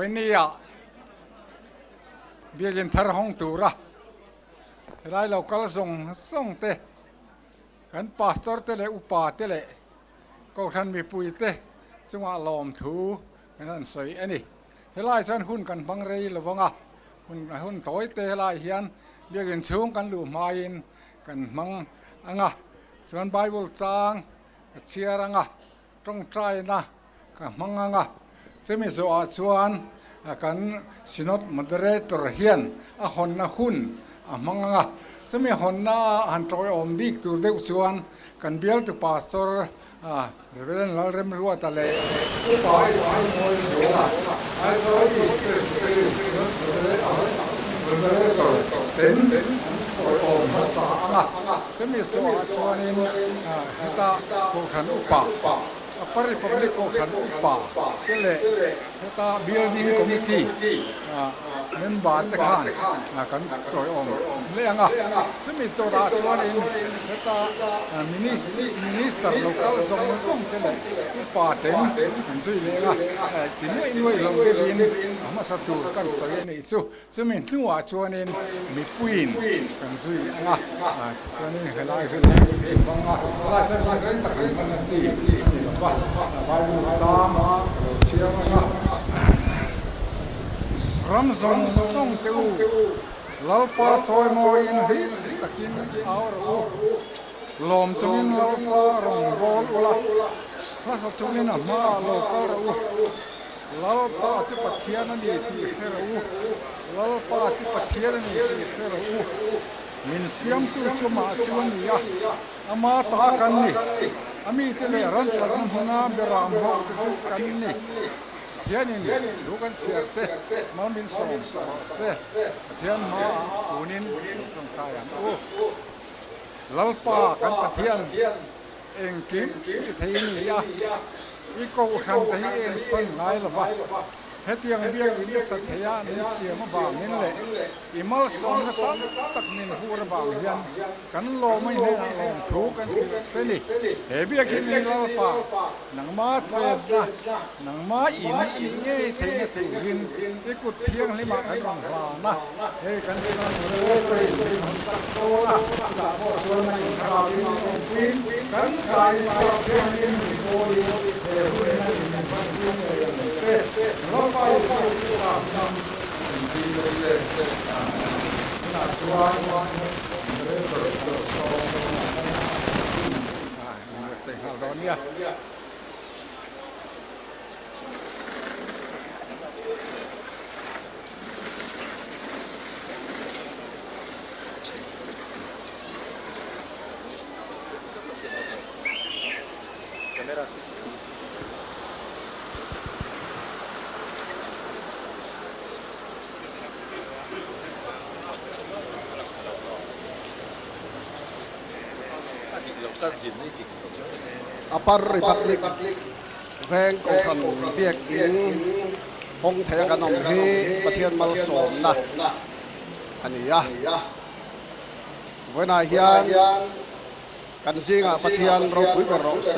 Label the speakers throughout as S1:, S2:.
S1: วันนี้เบียกินทาร์ห้องตัวระได้เราก็ส่งเตะกันพาสตอร์เตะเลยอุปาเตะเลยก็ท่านมีปุยเตะจังหวะลมถูกันสวยอันนี้เฮลัยฉันหุ่นกันบังเรย์ระวังหุ่นถอยเตะเฮลัยเฮียนเบียกินชูงกันหลุมมาอินกันมังส่วนไบเบิลจางเชียร์ต้องใจนะกันมังจะมีส่วนกันสินอดมอดเรเตอร์เฮียนคนหุ่นมังจะมีคนหันตัวอมบิกตัวเด็กส่วนกันเบียลตัวพาสตอร์เรเวลล์เริ่มรู้ว่าแต่เลยไปสายสวยสวยไอ้สวยสุดเต็มตัวอมภาษาจะมีส่วนนี้ตาโกขันอุปาปริพับลิกโกขันอุปาเกเลยตาบิลดิ้งคอมมิตี้เมมเบอร์ตะขันกันจอยอมเลยจะมีตัวราชวานินตามินิสเตอร์ local ส่งเกเลยอุปาเต็มกันช่วยเลยทีนี้อินวัยลงเกลินมาสัตว์กันสวยนี่สู้จะมีตัวราชวานินมีปุยนกันช่วยชวานินเฮลัยบังเฮลัยจะตักเงินจีไบเบิลจามเชียร์รัมซอนส่งเตวลาปาจอยมอยน์ฮิตะกินอาวรูลมจุนลาปารองบอลอุลาภาษาจุนน่ะมาโลการูลาปาจิปัทยานันดีที่เฮรูลาปาจิปัทยานันดีที่เฮรูมินเซียมตุจุมาจุนยาอามาตากันนี่อามีเตเลรันตันหุนาเบรามฮอกตุกันนี่เทียนินลูกันเสียเตมามินส่งเสเทียนมาอุนินตรงกลางลลปากันปะเทียนเองกิมที่เทียนี่อีกขันที่เองสั่งไงล่ะวะเฮตียงเบียงอินิสัตยานิเสียมาบางนินเลยอิมัลสองตักนินฟูระบางยันกันโลไม่เห็นลงถูกกันเสนิเฮเบียกินนี่ลลปานังมาเจ็ดนะนังมาอินเย่เทียนถึงกินอีกุเทียงลิมากันบังลานะเฮกันสินันเลยไปมันสักโซละดาบชวนมันคราบินฟินกันสายสายเทียนกินโบลีเฮเวนมันมันกินเลยเซ่เราไปสั่งสลับกันดีเลยเซ่น่าชวนเรื่องเรื่องโซ่เซ่ฮาร์ดอนเนี่ย
S2: อปาริปักลิกแวงกขันเบียกอินพงเทกันนมฮีประเทียนมัลสมนะอันนี้เวลาเฮียนกันซิงประเทียนเราปุยเป็นเราเซ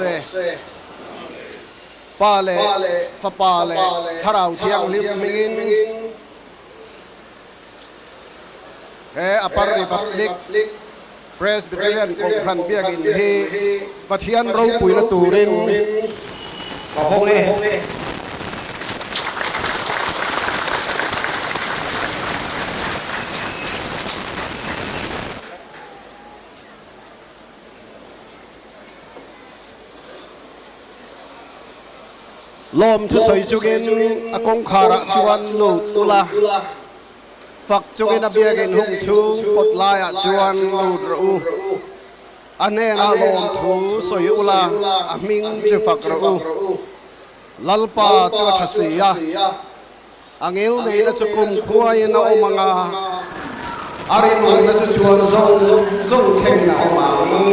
S2: ปาเลฟปาเลทาราวเทียงลิบมินอปาริปักลิกPresbyterian ของขันเบียกอินฮีประเทียนเราปุยละตูรินก็คงลมทุสอยจุกินอากงขาระจวนลูตุลาฝักจุกินเบียกินหุ่งชูปดลายจวนลูดรูอันนี้น่าลมทุสอยอุลาอามิงจะฝักรูลัลปาจะทัศยาอังเอลนี่ละจะคุมควายน่าอมังอารินุละจะชวนซงเทงน่าอมัง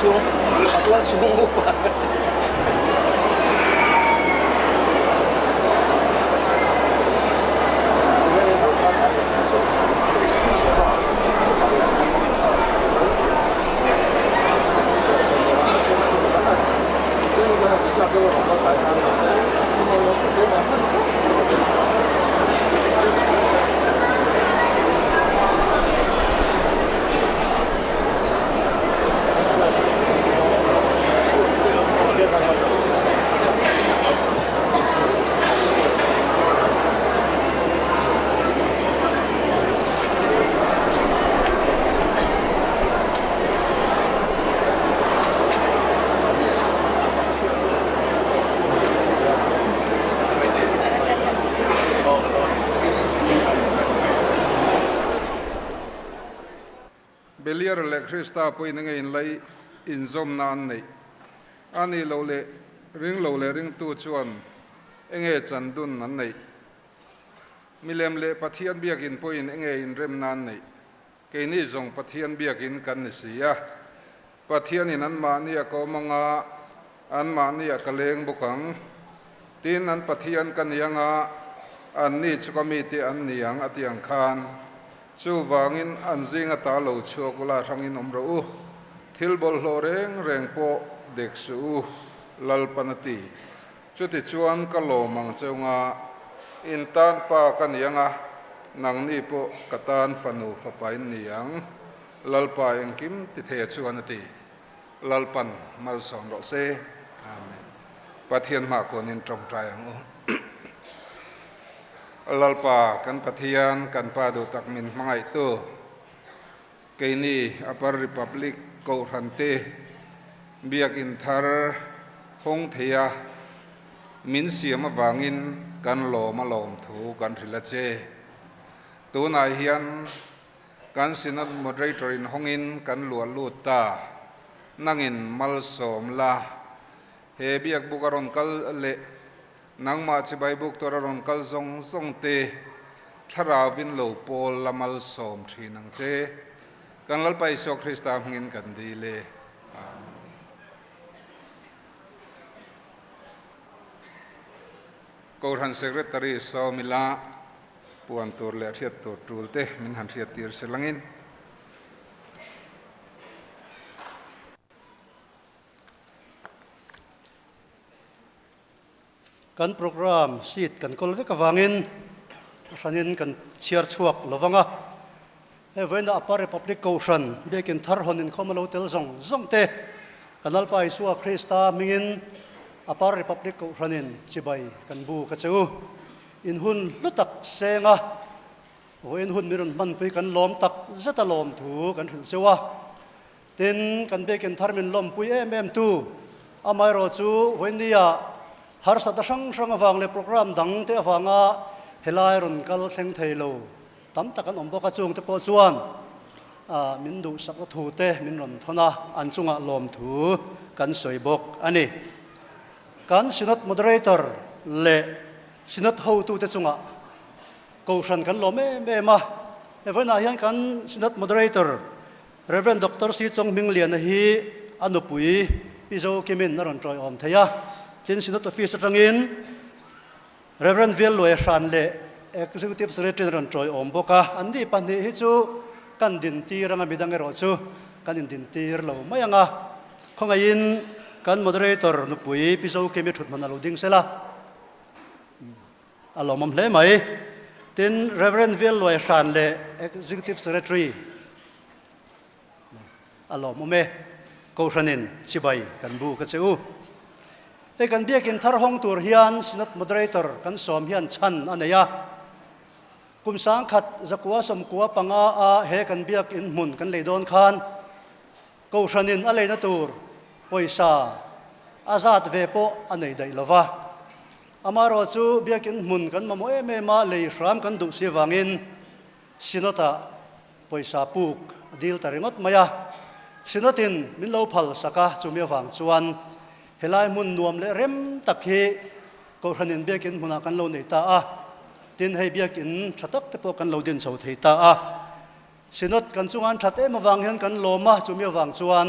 S3: sung atla sung mo pa
S1: Beliar le Krista poi nge in lai in zom na an nei ani lo le ring tu chuan enge chandun an nei milem le pathian biakin poi enge in rem nan nei ke ni zong pathian biakin kan ni sia pathian in an ma ni ko manga an ma ni ka leng bukang tin an pathian kan yanga an ni chukamiti an niang atiang khan chu wangin an zinga ta lo chokula thangin omro thilbol hloreng rengpo deksu lalpanati chuti chuan kalo mang cheunga intan pa kan yanga nang ni po katan fanu fapain niang lalpa engkim ti the chuan ati lalpan mal som ro se amen pathian ma konin trong trai ang lalpa kan pathian kan padu takmin mangai tu keini apar republic ko hante biak in thar hong thea min siam awangin kan lo malom thu kan thila che tu nai hian kan sinat moderator in hongin kan lual lut ta nangin mal som la he biak bukaron kal le nang ma chi bai buk tora ron kal zong zong te tharawin lo pol lamal som thinang che kan lal pai so Krista hngin kan di le Koran secretary so mila puan tur le thiat tur tul te min han thiat tir selangin
S4: kan program sit kan kolve ka wangin ranin kan chiar chuak lovanga evena apar republic kosan bekin thar honin khomalo tel zong zong te kanal pai suwa Krista mingin apar republic kosanin chibai kan bu ka chu in hun lutak senga in hun mirun man pe kan lom tak zata lom thu kan hil sewa tin kan bekin tharmin lom pui em tu amai ro chu venia har sa sang sang awang le program dang te awanga helai run kal thleng theilo tam takan omboka chung te po chuan min du sak thu te min ron thona an chunga lom thu kan soibok ani kan sinat moderator le sinat ho tu te chunga kosan kan lome me ma evena hian kan sinat moderator Reverend Dr. Si Chong Ming Lian hi anupui pizo kimin naron troi om theya tin sinat office atangin Reverend Vil Loe Shan le executive secretary ron troi om boka andi pani hi chu kan din tir anga midang ero chu kan din tir lo mayanga khongain kan moderator nupui piso kemi thut manalo ding sela alomam hle mai tin Reverend Vil Loe Shan le executive secretary alomome ko ranin chibai kan bu ka cheu kan biakin thar hong tur hian sinat moderator kan som hian chan aneya kum sang khat zakwa som kwa panga a he kan biak in mun kan leidon khan ko shanin aleina tur poisa azat ve po anei dai lova amaro chu biakin mun kan mamo eme ma lei ram kan du se wangin sinota poisa puk dil taringot maya sinotin min lo phal saka chumi wang chuan helai mun nuam le rem takhi ko hanin bekin huna kan lo nei ta a tin hei biakin thatak te po kan lo din so thei ta a sinot kan chungan that em wang hian kan loma chumi wang chuan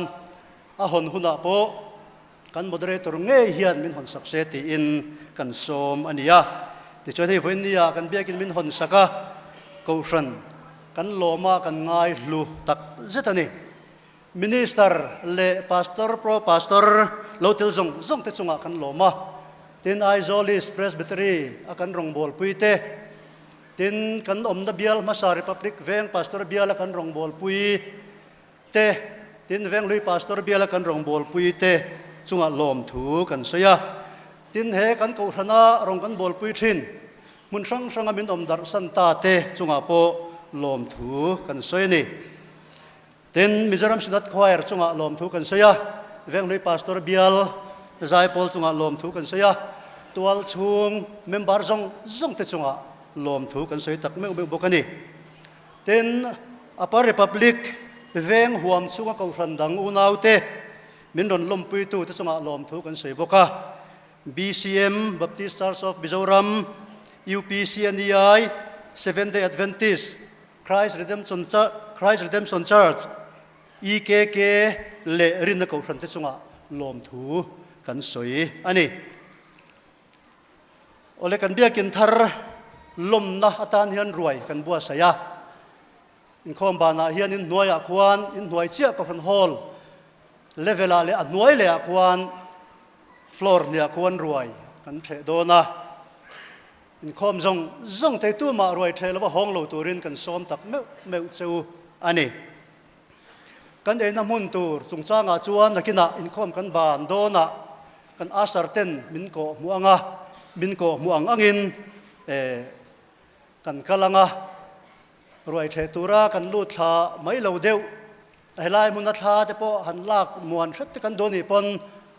S4: hon huna po kan moderator nge hian min hon sakse ti in kan som ania ti chuan hei voin nia kan biakin min hon saka ko hran kan loma kan ngai hlu tak zetani minister le pastor pro pastor lotel zong te chunga kan loma tin Aizolis Presbytery akan rong bol puite tin kan omna bial masa republic veng pastor bial akan rong bol pui te tin veng lui pastor bial akan rong bol pui te chunga lom thu kan soya tin he kan ko thana rong kan bol pui thin mun sang min om dar san ta te chunga po lom thu kan soi ni tin Mizoram Synod Choir chunga lom thu kan soya veng lui pastor bial zai pol chunga lom thu kan soya tual chung member zong te chunga lom thu kan soi tak me bokani tin apa republic veng huam chunga ko randang unaute min ron lom pui tu te chunga lom thu kan soi boka BCM Baptist Church of Mizoram UPCNEI Seventh Day Adventist Christ Redemption Church EKK le rin na ko ran te chunga lom thu kan soi ani ole kan biakin thar lom na atan hian ruai kan bua saya in khom bana hian in noya khuan in noi chia ko han hall level ale a noi le a khuan floor nia khuan ruai kan the dona in khom zong te tu ma ruai the lo hong lo turin kan som tak me cheu ani kan e na mun tur chungcha nga chuan nakina in khom kan ban dona kan asar ten min ko muang angin kan kalanga ruai the tura kan lut tha mai lo deu helai mun tha te po han lak muan that kan doni pon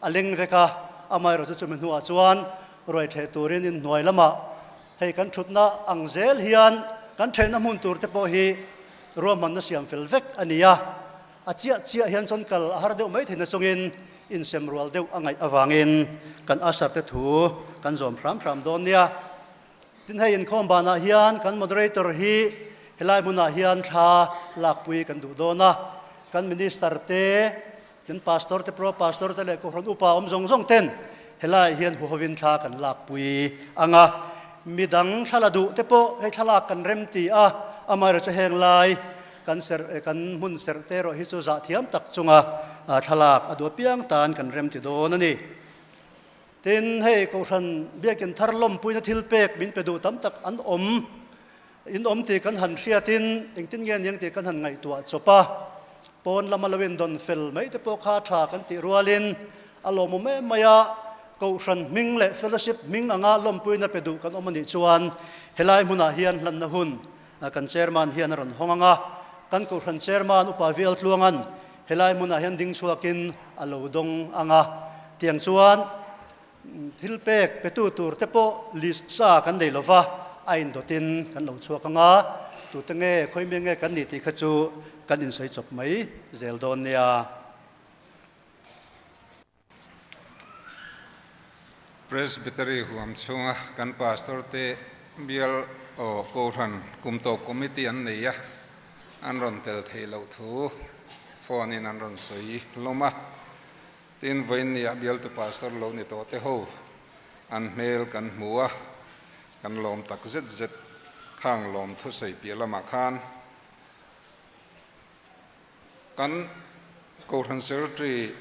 S4: aling veka amai ro chu min huwa chuan ruai the turin in noi lama hei kan thutna angzel hian kan thena mun tur te po hi roman na siam fel vek ania achia hian chon kal har deu mai thena chungin in semrual deu angai awangin kan asar te thu kan zom phram don nia tin hei in khom bana hian kan moderator hi helai muna hian tha lakpui kan du dona kan minister te tin pastor te pro pastor te le ko ron upa zong ten helai hian hovin tha kan lakpui anga midang thaladu te po hei thalak kan remti a amar che heng lai kan mun ser te ro hi chu za thiam tak chunga thalak adu piang tan kan remti don ani tin hei ko ran biakin tharlom puina thilpek min pedu tam tak an in ti kan han hriatin engtin ngen yang ti kan han ngai tua chopa pon lamalawin don fel mai te po kha tha kan ti rualin alomu me maya ko ran ming le fellowship ming anga lom puina pedu kan omani chuan helai muna hian hlan na hun kan chairman hian ron honganga kan ko ran chairman upa vel tluangan helai muna hian ding chuakin alo dong anga tiang chuan thilpek petu tur te po list sa kan dei lova ain dotin kan lo chuakanga tu tenge khoimenge kan ni ti khachu kan in sei chop mai zel don nia
S1: Presbytery huam chunga kan pastor te bial o ko ran kumto committee an neya an ron tel thei lo thu phone in an ron soi loma tin voin nia bial tu pastor lo ni to te ho an mel kan muwa kan lom tak zet khang lom thu sei pi lama khan kan ko ran secretary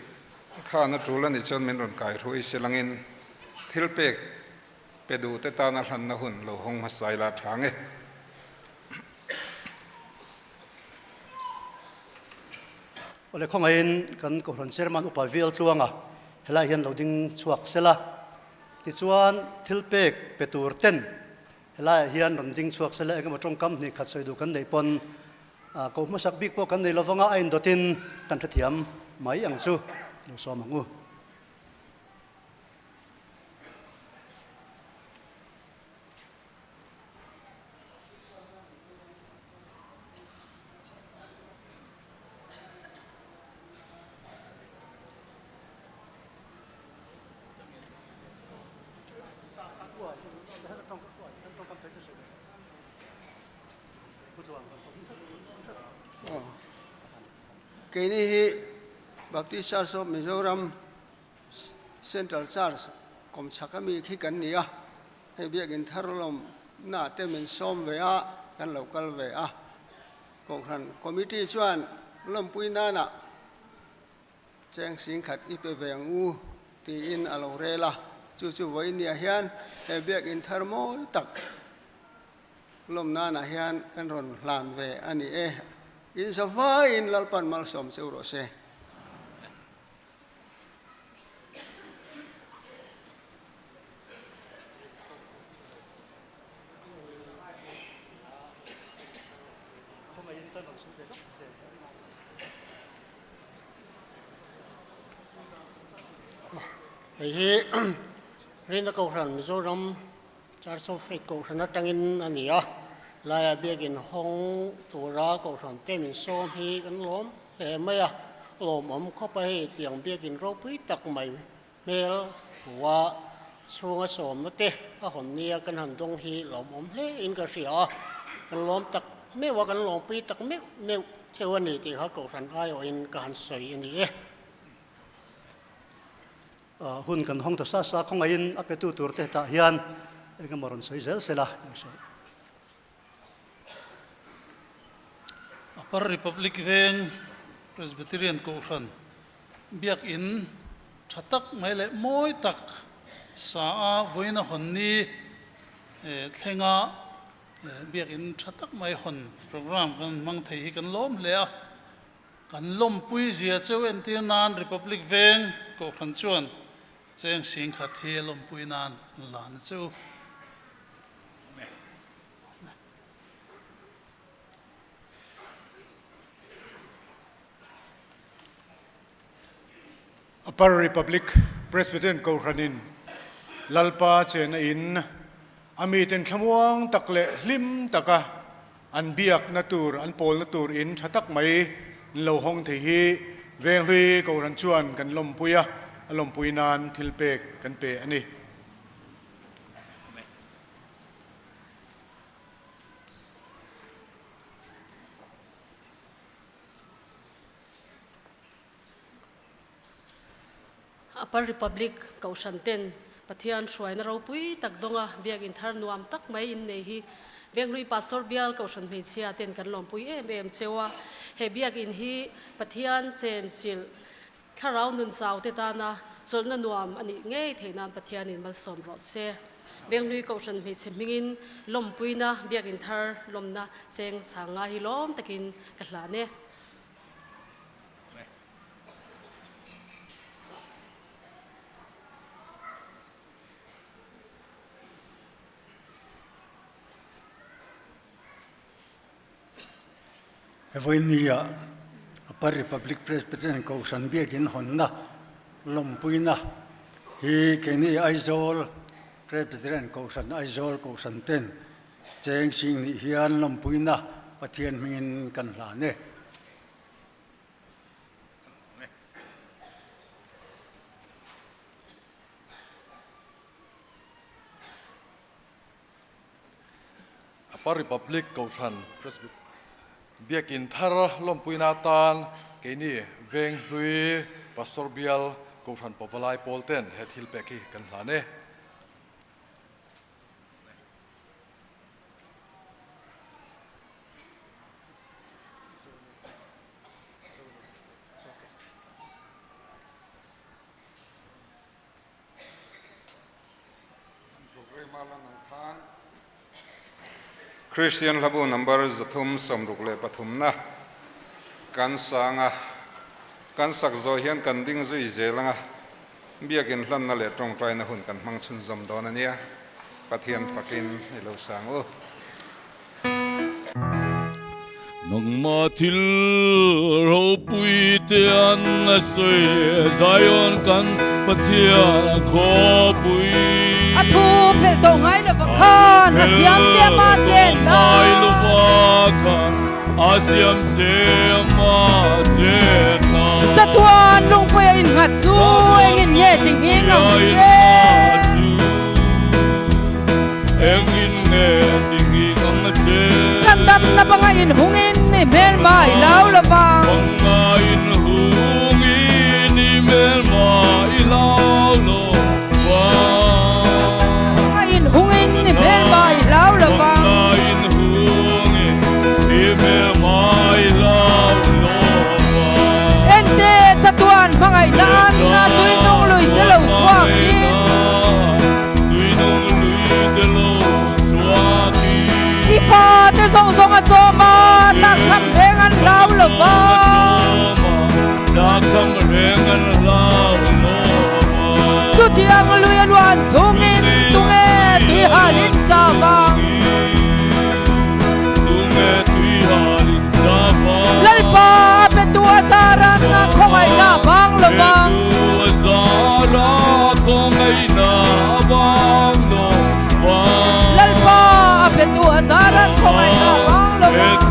S1: khana tulan ni chon min ron kai thui silangin thilpek pedu te tana hlan na hun lo hong ma saila thange
S4: ole khongain kan ko ron chairman upa vel tluanga helai hian loading chuak sela ti chuan thilpek petur ten helai hian ron ding chuak sela engemaw tong kam ni khat soi du kan nei pon ko masak bik po kan nei lovanga ain dotin kan thathiam mai ang chu lo somangu
S2: cái này Baptist Church of Mizoram Central Church kom chakami khi kan nia he biakin tharlom na temen som ve a kan local ve a ko khan committee chuan lom puina na cheng sing khat ipe veng u ti in alo rela chu chu voi nia hian he biakin tharmo tak lom na na hian kan ron hlan ve ani e in sa vai in lalpan mal som seuro se
S5: hi rin ko ran Mizoram Church of Faith ko ran tangin ania la biagin hong tura ko ran temin som hi kan lom le maya lom om ko pa hi tiang biagin ro pui tak mai mel wa sunga som na te a hon nia kan han dong hi lom om le in ka ria kan lom tak me wa kan lom pui tak me ne chewani ti ha ko ran ai o in ka han soi ni e
S4: hun kan hong to sa khong ain apetu tur te ta hian engamaron soizel sela
S6: Upper Republic Veng Presbyterian ko ran biak in thatak mai le moi tak sa a voina honni thlenga biak in thatak mai hon program kan mang thei hi kan lom le a kan lom pui zia cheu en tir nan Republic Veng ko ran chuan cheng sing khat hi lom pui nan lan cheu
S1: Upper Republic Presbyterian ko ranin lalpa chen in amiten thamuang takle lim taka an biak natur an pol natur in thatak mai lo hong the hi veng ri ko ran chuan kan lom puya alom puinan thilpek kan pe ani
S7: Upper Republic Kaushanten Pathian Shuaina Ropui Takdonga Biagin Thar Nuam Tak Mai in Nehi Vengrui Pastor Bial Kaushan Mesia Ten Kan Lompui em Chewa He Biagin Hi Pathian Chen Sil Tharau Nun Sau Tetana Zolna Nuam Ani Ngay Thainan Pathian in Malsom Rose Vengrui Kaushan Mesia Mingin Lompuina Biagin Thar Lomna Cheng Sanga Hilom Takin Kahlane
S8: Evoinia Upper Republic Presbyterian Kaushan biagin honna lompuina hi keni aizol Presbyterian Kaushan aizol Kaushan ten cheng sing ni hian lompuina pathian mingin kan hlane
S9: Upper Republic Kaushan Presbyterian biakin thar lompuina tan keini veng hlui pastor bial Kaushan popalai polten he thilpeki kan hlane
S10: Christian labu number zathum samrukle pathumna kan sanga kan sak zo hian kan ding zui zelanga biakin hlan na le tong trai na hun kan mang chun zam don ania pathian fakin ilo sangu
S11: nong ma thil ro pui te an soi zion kan pathian kho pui
S12: a thu phel dong ai lo vakhan a siam che ma chen na
S11: ai lo vakhan a siam che ma chen na
S12: ta tuan lung pe in hat chu eng in ye ting ing ang che
S11: eng in ne ting ing ang che
S12: than dam na banga in hungin ni mel mai lau la ba
S11: banga in hungin
S12: ta sam rengan lau lova tu tiang lui luan thungin tunge tui halin sawang lalpa petua saran na khongai na bang lobang lalpa petua saran khongai na bang lobang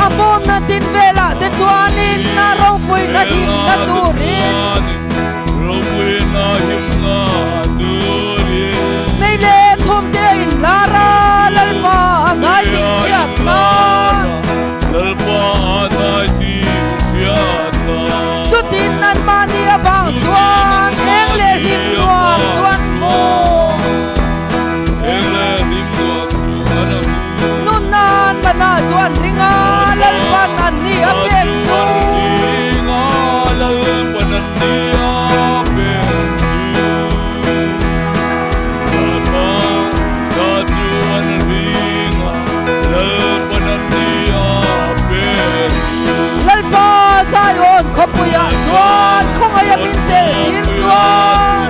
S12: apon na tin vela de tuanin na ropui na him na turin meile thum te in lara lalpa ngai ding siat na tutin nan mani avang tuan eng le him nuam tuan mo nun nan bana tuan ringa lalpan ani apek tu lalpa sayon khopuya tuan khongaya minte dir tuan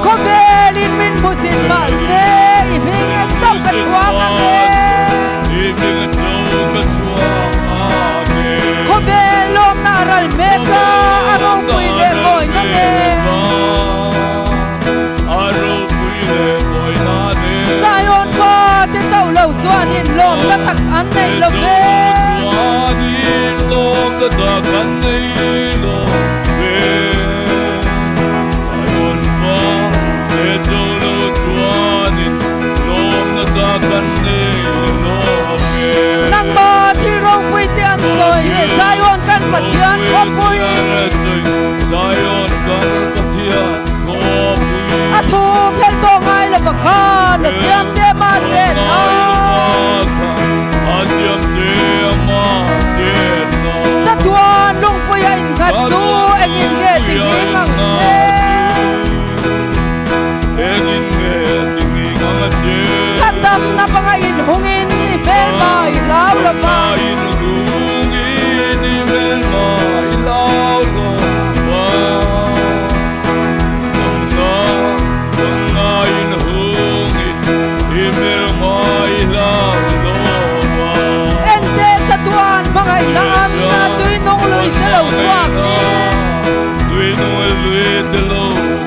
S12: khovelin min busin ma se iming et sam ka tuang ane khovelom naral meka arong puile boy na ne sayon fa te tau lau tuan in lom na tak an nei lo ve nang ba thil rong pui te an soi he sayon kan pathian khopui athu phel to ngai la pakhan na siam te ma te na ta tuan lung pui in khat chu engin ge ti ngang se Sandam na pangain hungin ibel mai lau la pa ente tatuan pangai laan na tui nong lui te lau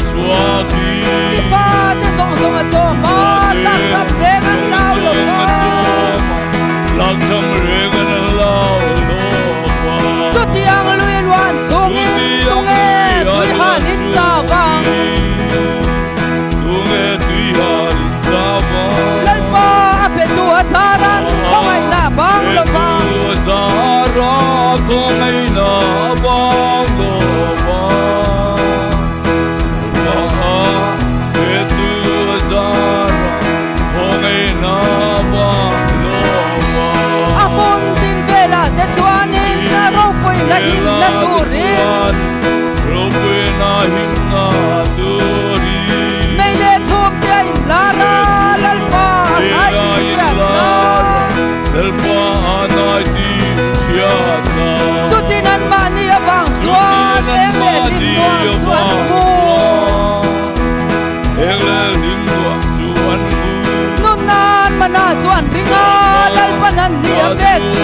S12: chuaki fa te song song a cho ma ta sap de man lau lo tu tiang lui luan chungin tunge tui halin tawang lalpa ape tu asaran khongai na bang lo bang apon tin vela te tuanin na ropui na him na turin meile thum te in lara lalpa ngai ding siat na tutinan mani avang tuan eng le lim nuam tuan mu nun nan mana tuan ringa lalpanan ni apek tu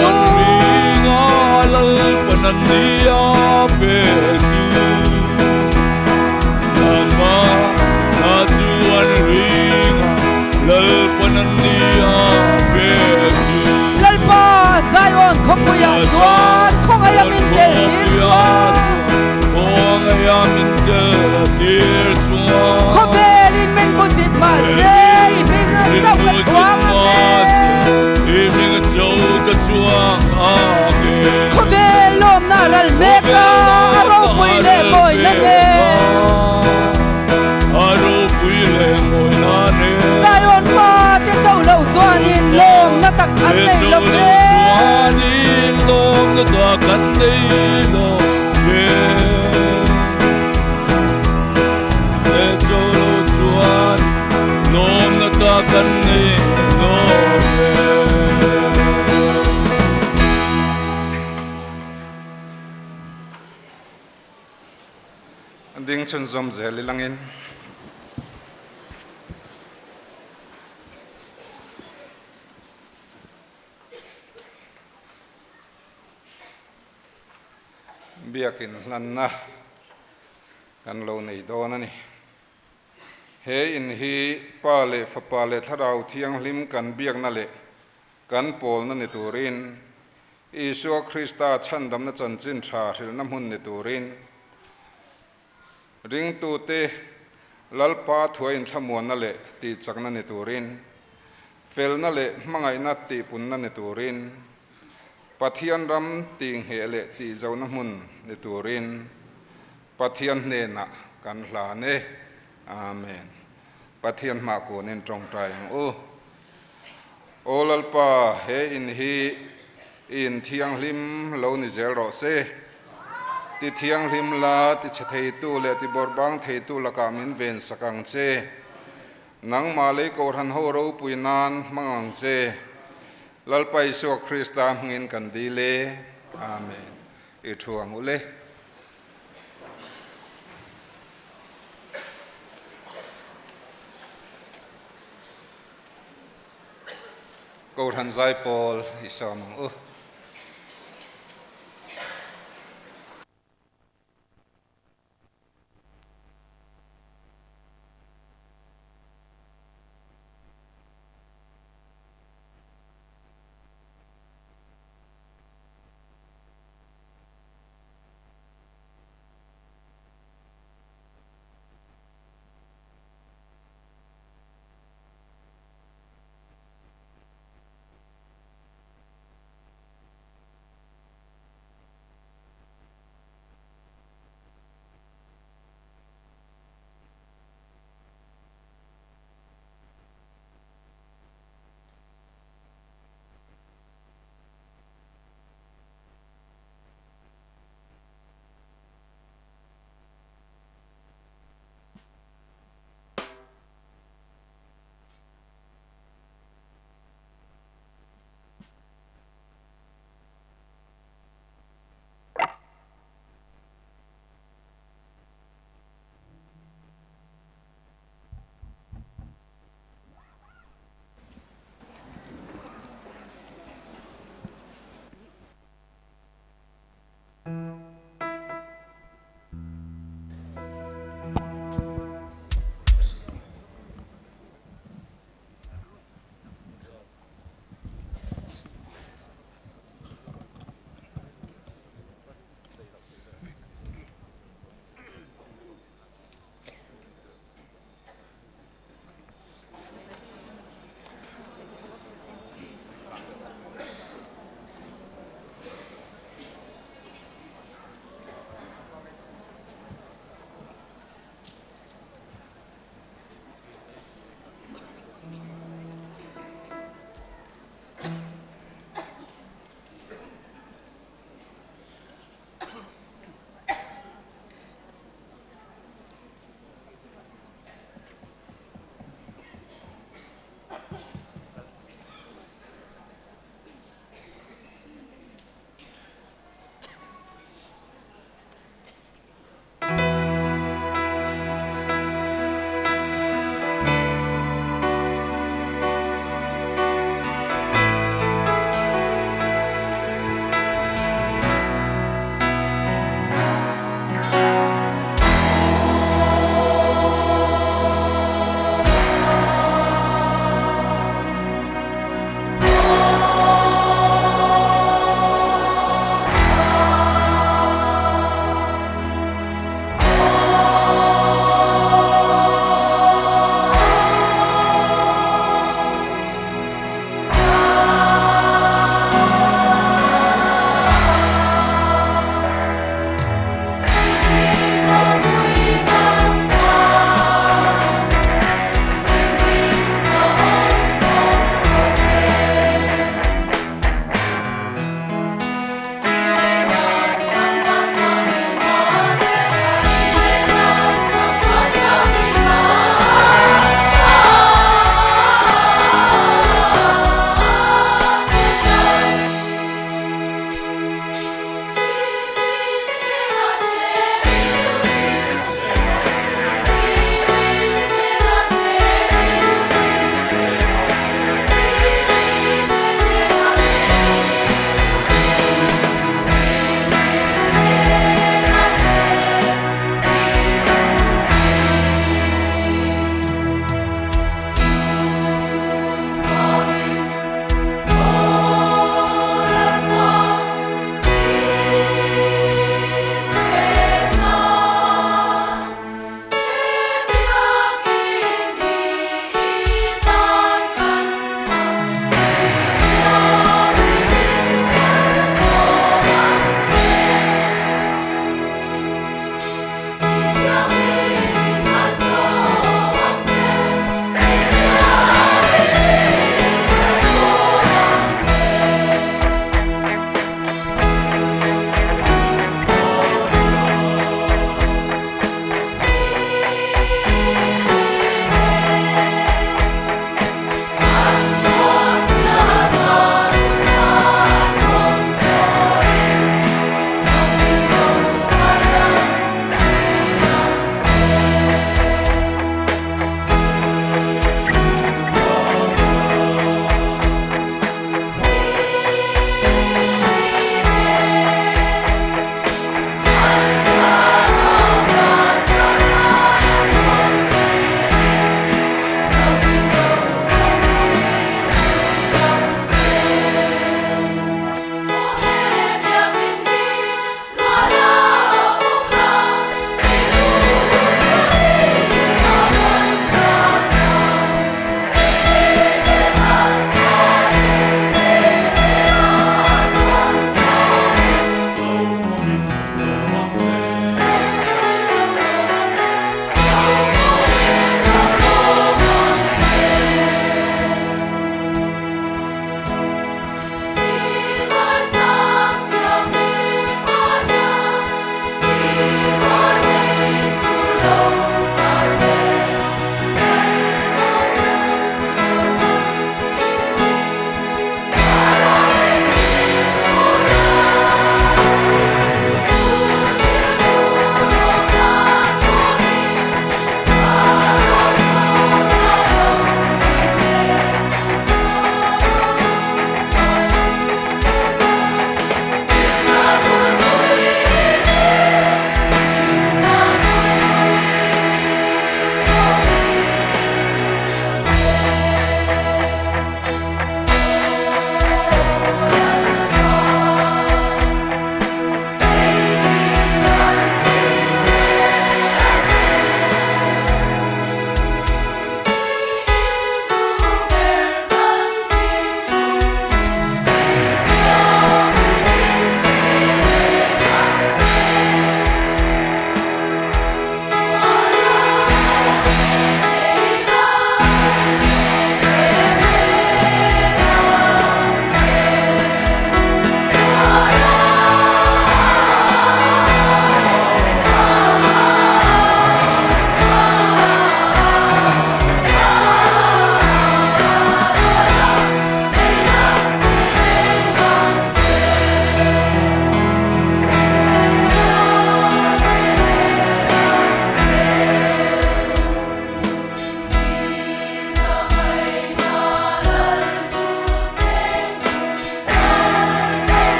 S12: lalpa sayon khopuya tuan khongaya min tel bir tuan khovelin men busit ma se ibing sau ka tuang khovelom naral meka aro puile boy na ne sayon fa te sau lau tuan in lom na tak an nei lo ve
S11: กันนี่โลเว
S10: อันดิ้งชนซอมเซลิลังอินเบียกินนั่นนะกันเราในโดนนี่เฮอินฮีปาเลฟปาเลทเราเที่ยงลิมกันเบียกนั่นแหละกันโปลนั่นในตูรินอิสุคริสต์ชันดำนัจันจินชาหิลน้ำหุ่นในตูรินริงตูเตลัลปาถวยอินทมวนนั่นแหละตีจักนั่นในตูรินเฟลนั่นแหละมังไงนัดตีปุ่นนั่นในตูรินปัทยันรำติงเหเลตีเจ้าน้ำมันในตัวรินปัทยันเนนะกันหลาเนอาเมนปัทยันมาโกนินตรงใจโอลลปาเฮอินฮีอินเทียงลิมโลนิเจโรเซติเทียงลิมลาติเฉยตูเลติบอร์บังเทตูละกามินเวนสกังเซนังมาเลโกรันโฮโรปุยนานมังเซลัลไปสุคริสตามเงินกันดีเลอาเมนอิทัวมุเลกูทันใจปอลอิสามัง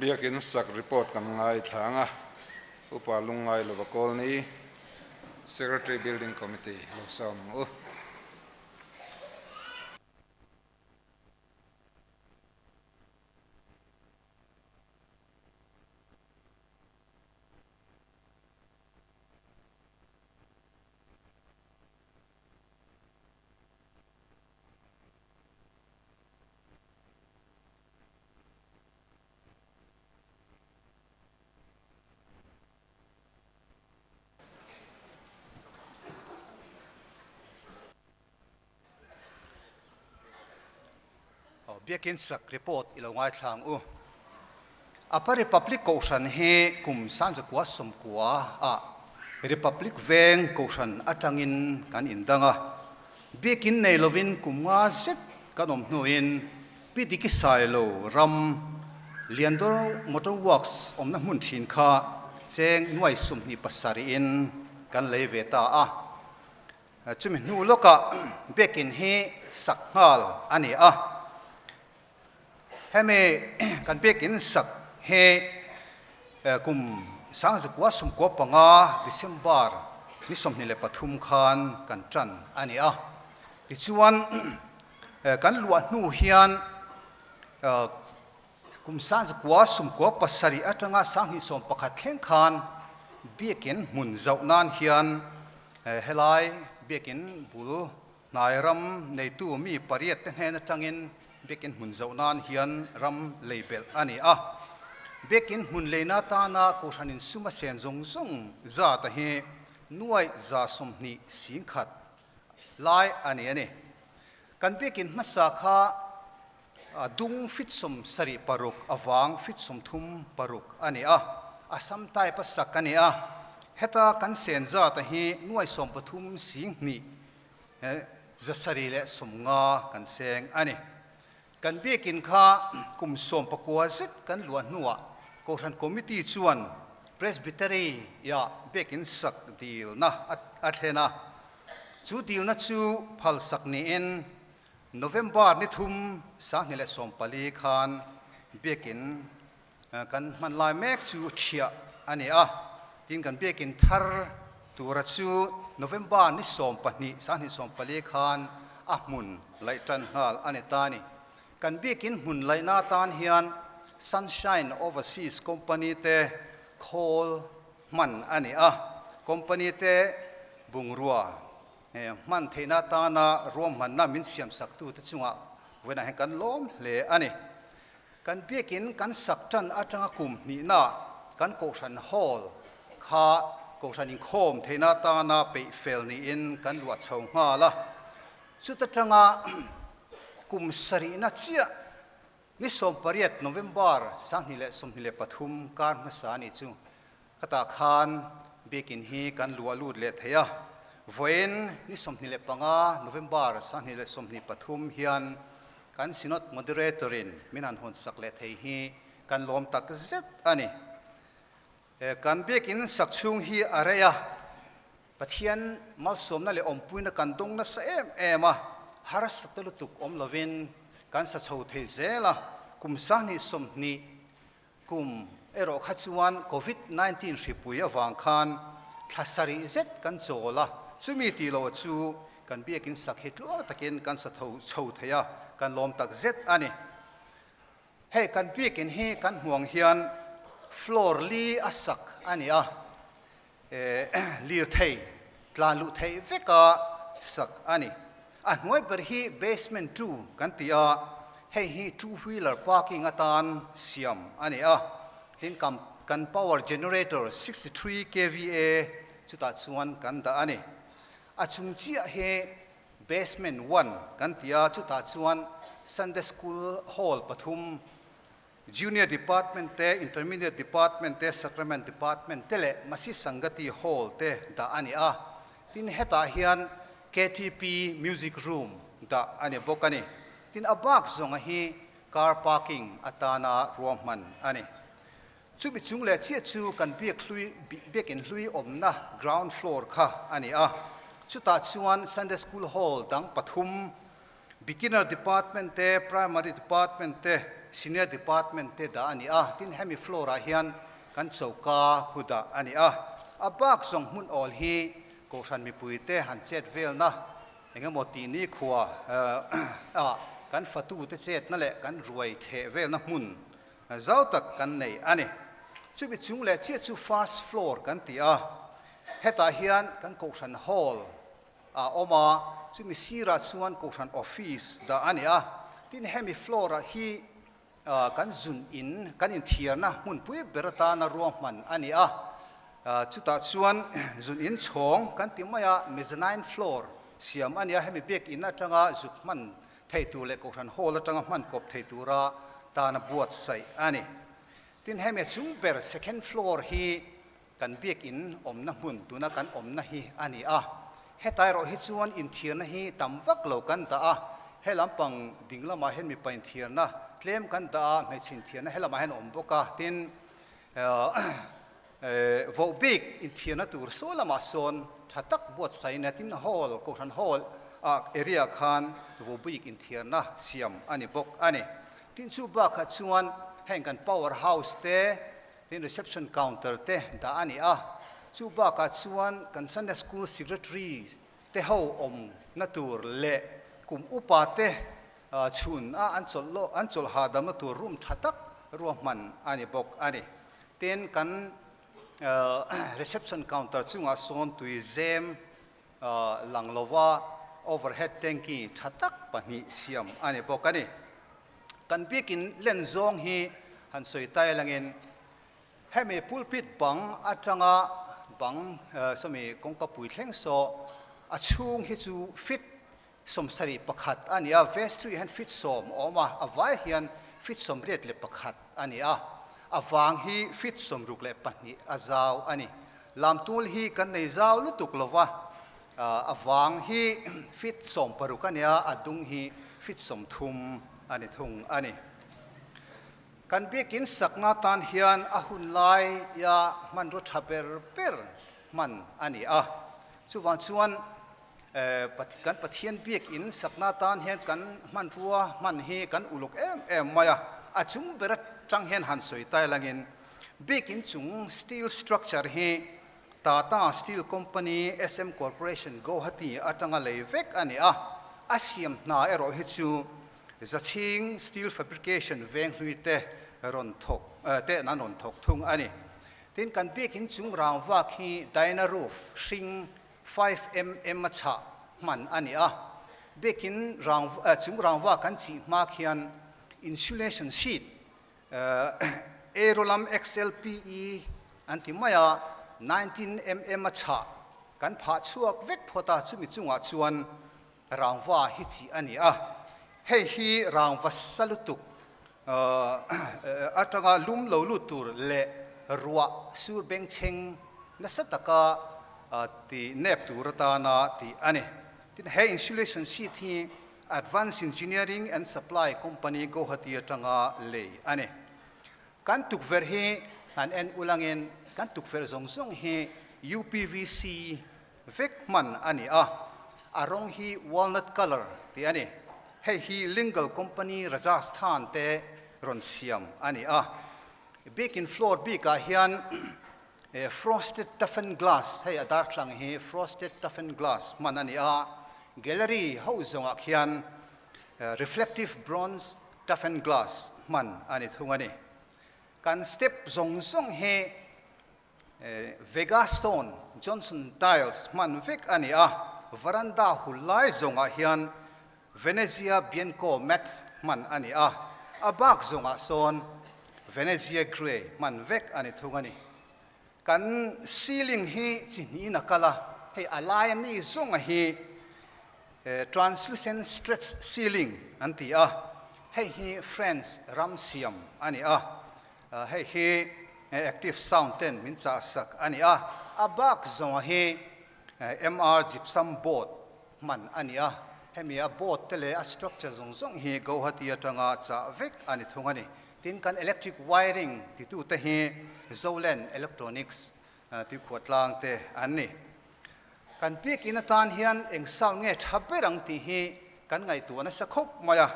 S10: biakin sak report kan ngai thanga upa lungai lo bakol ni secretary building committee lo sam u
S13: biakin sak report ilongai thlang u apa republic koshan he kum san zakwa som kwa a republic veng koshan atangin kan indanga biakin nei lovin kumnga zet kanom nuin pidiki sailo ram liandor motor works omna mun thin kha cheng nuai sumni pasari in kan leiveta a chumi nu loka biakin he sakhal ani a heme kan biakin sak he kum sang zakwa sum ko panga December ni somni le pathum khan kan tran ani a ti chuan kan lua nu hian kum sang zakwa sum ko pasari atanga sang hi som pakhat thleng khan biakin mun zaunan hian helai biakin bul nairam neitu mi pariat te hena tangin bekin hun zaunan hian ram label ani a bekin hun leina ta na ko thanin suma sen zong zong za ta he nuai za somni singkhat lai ani ani kan bekin masa kha dung fit som sari paruk awang fit som thum paruk ani a asam tai pa sakani a heta kan sen za ta he nuai som pathum sing ni zasari le somnga kan seng ani kan biakin kha kum som pakwa zet kan luan nuwa ko than committee chuan presbytery ya biakin sak deal na athena chu deal na chu phal sak ni in November ni thum sang ni le som pali khan biakin kan man lai mek chu thia ani a tin kan biakin thar tura chu November ni som pani sang ni som pali khan ahmun lai tan hal ani tani kan biakin hun laina tan hian Sunshine Overseas Company te call man ani a company te bungrua man theina ta na rom man na min siam sak tu te chunga wena he kan lom le ani kan biakin kan saktan atanga kum ni na kan koshan hall kha koshan in khom theina ta na pe fel ni in kan luat chhong nga la chuta tanga kum sari na chia ni som pariat November sang ni le som ni le pathum kan masani chu kata khan bekin hi kan lualut le theya voin ni som ni le panga November sang ni le som ni pathum hian kan sinot moderatorin minan hon sak le thei hi kan lom tak zet ani kan bekin sakchung hi areya pathian mal som na le ompuina kan dong na sa ema har satalutuk om lovin kan sa chho the zela kum sani somni kum ero khachuan COVID-19 ripui awang khan thasari zet kan chola chumi ti lo chu kan biakin sakhit lo takin kan sa tho chho theya kan lom tak zet ani he kan biakin he kan huang hian floor li asak ani a lir thei tlan lu thei veka sak ani a hnuai ber hi basement 2 kan tia hei hi two wheeler parking atan siam ani a hin kan power generator 63 kVA chuta chuan kan da ani a chung chia he basement 1 kan tia chuta chuan Sunday school hall pathum junior department te intermediate department te sacrament department tele masi sangati hall te da ani a tin heta hian KTP music room da ani bokani tin abak zonga hi car parking atana romman ani chubi chungle chia chu kan biak in hlui omna ground floor kha ani a chuta chuan Sunday school hall dang pathum beginner department te primary department te senior department te da ani tin hemi floor a hian kan chauka huda ani abak song mun all hi ko san mi pui te han chet vel na enga moti ni khuwa kan fatu te chet na le kan ruai the vel na mun zau tak kan nei ani chu bi chung le che chu first floor kan ti heta hian kan ko san hall oma chu mi sira chuan ko san office da ani tin hemi floor hi kan zun in kan in thiar na mun pui berata na ruam man ani chuta chuan zun in chhong kan ti maya mezzanine floor siam ania hemi bek in atanga zuk man theitu le ko ran hol atanga man kop theitu ra ta na buat sai ani tin hemi chung ber second floor hi kan bek in omna mun tuna kan omna hi ani hetai ro hi chuan in thiar na hi tamwak lo kan ta helampang dinglama hen mi pain thiar na tlem kan ta me chin thiar na helama hen omboka tin vo big in thiar na tur so lama son thatak bot sai na tin hall ko ran hall area khan vo big in thiar na siam ani bok ani tin chu ba kha chuan heng kan power house te tin reception counter te da ani chu ba ka chuan kan Sunday school secretaries te ho om na tur le kum upa te chun an chol ha dam na tur room thatak ruam man ani bok ani ten kan reception counter chunga son tui zem langlova overhead tanki thatak pani siam ani bok ani kan bikin len zong hi han soi tai langin hemi pulpit bang atanga bang somi kongka pui thleng so achung hi chu fit som sari pakhat ania vest tu han fit som oma avai hian fit som ret le pakhat ania awang hi fit som ruk le pani azau ani lamtul hi kan nei zau lutuk lova awang hi fit som parukania adung hi fit som thum ani thung ani kan bikin sakna tan hian ahun lai ya man ro thaber per man ani chuwan chuan kan pathian biak in sakna tan hian kan man ruwa man hi kan uluk em maya achung berat tang hen han soi tai langin bikin chung steel structure hi Tata Steel Company SM Corporation Guwahati atanga leivek ani asiam na ero hi chu zaching steel fabrication veng hlui te ron thok te nan ron thok thung ani tin kan bikin chung rangwa khi dyna roof shing 5 mm cha man ani bikin chung rangwa kan chi ma khian insulation sheet Aerolam XLPE antimaya 19 mm cha kan pha chuak vek phota chumi chunga chuan rangwa hi chi ani hei hi rangwa salutuk atanga lum lo lutur le ruwa sur beng cheng na sataka ti nep turata na ti ani tin hei insulation sheet hi Advanced Engineering and Supply Company Guwahati atanga le ani kan tukver hi han en ulangin kan tukver zong hi UPVC vek man ani arong hi walnut color ti ani hei hi Lingle Company Rajasthan te ron siam ani baking floor bika hian frosted toughened glass hei adar tlang hi frosted toughened glass man ani gallery ho zonga hian reflective bronze toughened glass man ani thungani kan step zong he Vega stone Johnson tiles man vek ani veranda hulai zonga hian Venezia Bianco mat man ani abak zonga son Venezia grey man vek ani thungani kan ceiling hi chini nakala hei alai mi zonga hi translucent stretch ceiling anti hei hi friends ramsiam ani hei hi active sound ten min cha sak ani abak zonga hi MR gypsum board man ani hemi board tele structure zong hi Guwahati atanga cha vek ani thungani tin kan electric wiring ti tu te hi Zolan Electronics ti khwatlang te ani kan pik in tan hian eng saw nge thaberang ti hi kan ngai tu na sakhop maya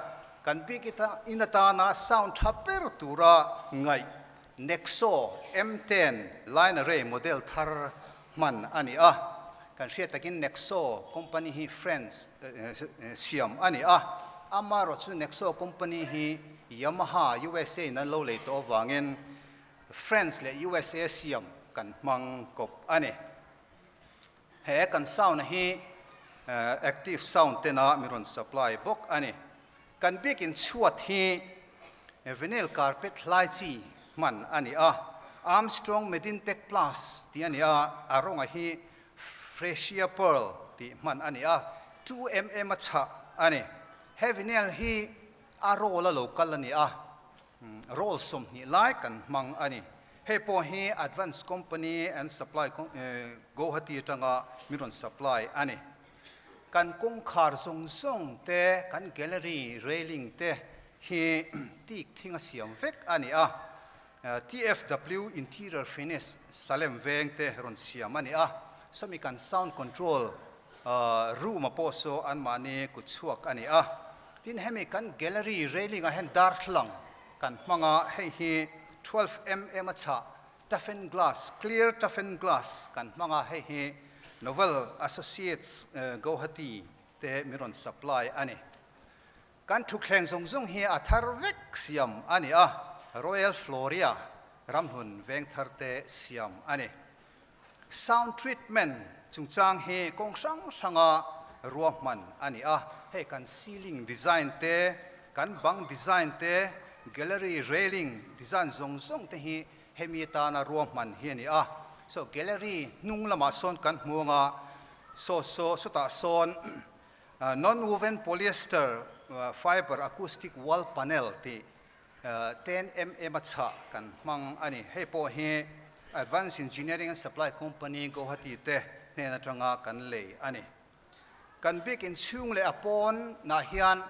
S13: kan bi kita inatana sound thaper tura ngai Nexo M10 line array model thar man ani a kan sia takin Nexo company hi friends siam ani a amaro chu Nexo company hi Yamaha USA na lo le to wangin friends le USA siam kan mang kop ani he kan sound hi active sound tena miron supply bok ani kan bikin chuat hi vinyl carpet lai chi man ani a Armstrong Medintech Plus ti ani a aronga hi Fresia Pearl ti man ani a 2mm cha ani he vinyl hi arola local ani a roll som ni like kan mang ani he po hi advanced company and supply Guwahati tanga miron supply ani kan kong khar song song te kan gallery railing te hi tik thinga siam vek ani a TFW interior finish salem veng te ron siam ani a somi kan sound control room apo so an mani kuchuak ani a tin hemi kan gallery railing a hen dar thlang kan manga hei hi 12mm cha toughen glass clear toughen glass kan manga hei hi Novel Associates Guwahati te miron supply ani kan thukleng zongjong hi athar vek siam ani a Royal Floria ramhun veng tharte siam ani sound treatment chungchang hi kongsang sanga ruaman ani a he kan ceiling design te kan bang design te gallery railing design zongjong te hi hemita na ruaman hi ani a so gallery nung lama son kan muanga so ta son non woven polyester fiber acoustic wall panel ti 10mm cha kan mang ani he po he advanced engineering and supply company Guwahati te ne na tanga kan le ani kan big in chung le apon na hian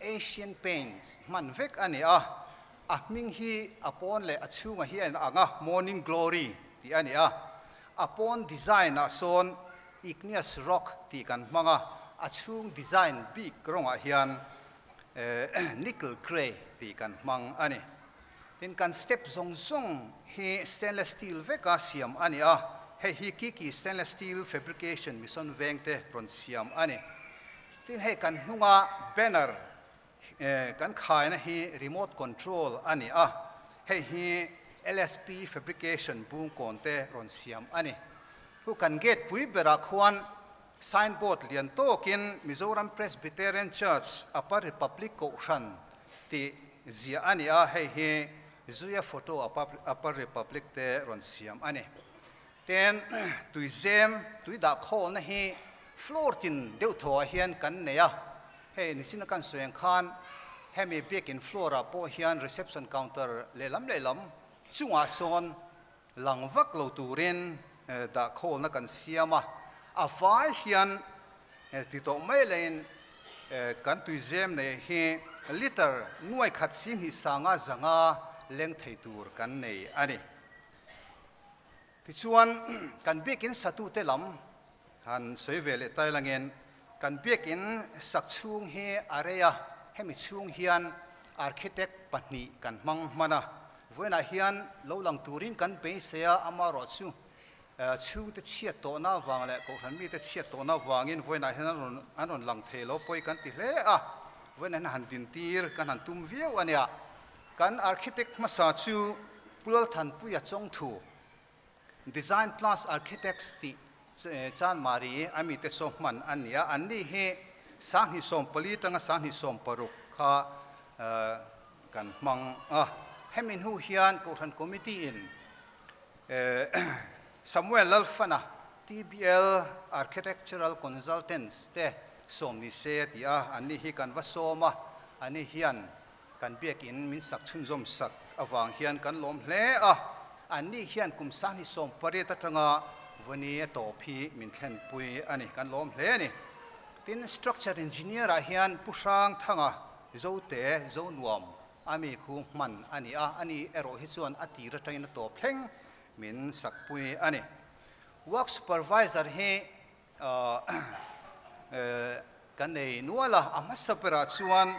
S13: Asian Paints man vek ani a ming hi apon le achunga hian anga Morning Glory ti ani a upon design a son igneous rock ti kan manga achung design big ronga hian nickel gray ti kan mang ani tin kan step zong hi stainless steel veka siam ani a he hi ki stainless steel fabrication mission vengte ron siam ani tin he kan hunga banner kan khai na hi remote control ani a he hi LSP fabrication bung konte ron siam ani hu kan get pui bera khwan signboard lian tokin Mizoram Presbyterian Church Upper Republic Koushan ti zia ani a hei hi zuya photo Upper Republic te ron siam ani ten tuizem tuida khol na hi floor tin deu thoa hian kan neya hei nisina kan soeng khan hemi back in flora po hian reception counter lelam chunga son langvak lo turin da khol na kan siama avai hian ti to mai lein kan tuizem ne hi liter nuai khat sin hi sanga zanga leng thei tur kan nei ani ti chuan kan bikin satu te lam han soivele tai langen kan bikin sakchung hi area hemi chung hian architect pahni kan mang mana voina hian lo lang turin kan pe sea amaro chu chu te chiat to na wang le ko han mi te chiat to na wangin voina hian anon lang thelo poi kan ti hle a voina han din tir kan han tum viau ania kan architect masa chu pulal than puya chong thu design plus architects ti chan mari ami te soman ania anni he sang hi som pali tanga sang hi som paruk kha kan mang hemin hu hian ko han committee in Samuel Lalfana TBL architectural consultants te som ni se tia anni hi kan vasoma ani hian kan biak in min sak chun zom sak awang hian kan lom hle anni hian kum sang hi som pare ta tanga vani to phi min thlen pui ani kan lom hle ni tin structure engineer a hian pusang thanga zo te zo nuam ami khu man ani ani ero hi chuan ati ra train to thleng min sakpui ani work supervisor he kan nei nuala amasapera chuan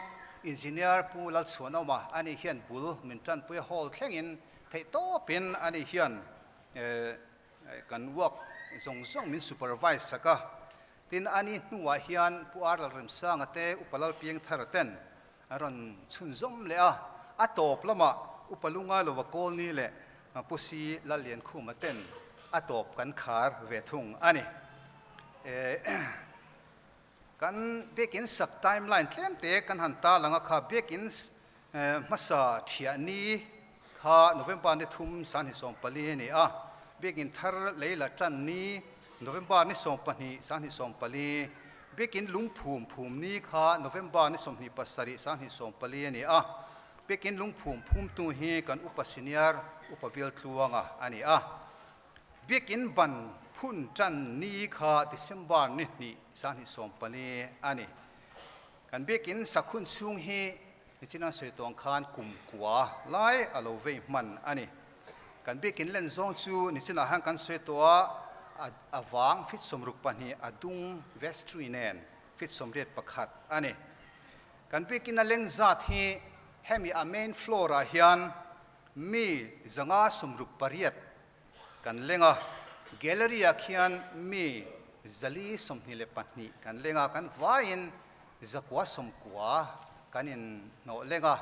S13: engineer pu lal chuan oma ani hian bul min tan pui hall thlengin thei to pin ani hian kan work zong min supervise saka tin ani nuwa hian puar lal rem sang ate upalal pieng tharaten aron chun zom le a top lama upalunga lova kol ni le pusi lalien khumaten a top kan khar ve thung ani kan bekin sak timeline tlem te kan han ta langa kha bekin masa thia ni kha November ni thum san hi som pali ni bekin thar leila tan ni November ni som pani san hi som pali bekin lungphum ni kha November ni som ni pasari san hi som pali ni bekin lungphum tu hi kan upasiniar upavil tluanga ani bekin ban phun tan ni kha December ni san hi som pali ani kan bekin sakhun chung hi nichina soitong khan kum kwa lai alo ve man ani kan bekin len zong chu nichina hang kan soitwa awang fit somruk pani adung vestrinen fit somret pakhat ani kan bekin aleng zat hi hemi a main flora hian mi zanga somruk pariat kan lenga gallery akhian mi zali somni le pani kan lenga kan vain zakwa somkwa kanin no lenga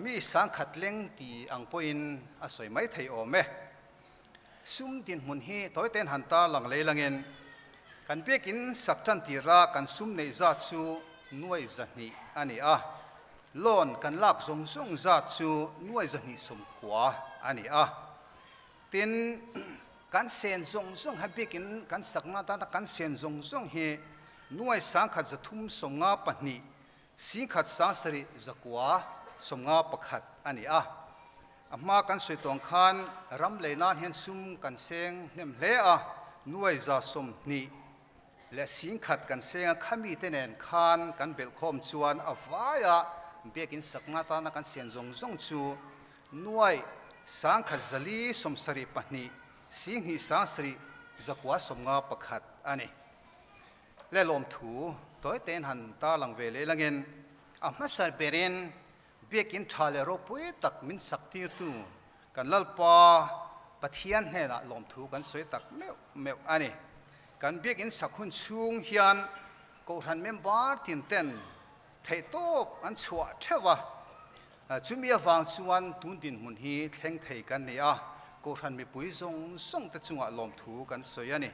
S13: mi sang khat leng ti ang poin asoi mai thei ome sum din mun hi toy ten han ta lang leilangen kan bekin saktan ti ra kan sum nei za chu nuai zani ani lon kan lak zong za chu nuai zani somkwa ani tin kan sen zong ha bekin kan sakna ta kan sen zong hi nuai sang khat zathum somnga pani sing khat sasari zakwa somnga pakhat ani amma kan soitong khan ram leinan hen sum kan seng nem hle nuai za som ni le sing khat kan seng khami tenen khan kan bel khom chuan awaya bekin sakna ta na kan sen zong chu nuai sang khat zali somsari pani sing hi sasari zakwa somnga pakhat ani le lom thu toy ten han ta lang ve le langen amma sar berin bekin thale ro pui tak min sakti tu kan lalpa pathian he na lom thu kan soi tak meu ani kan bekin sakhun chung hian ko ran member tin ten thei top an chua thewa chumi awang chuan tun din mun hi thleng thei kan ni ko ran mi pui zong song ta chunga lom thu kan soi ani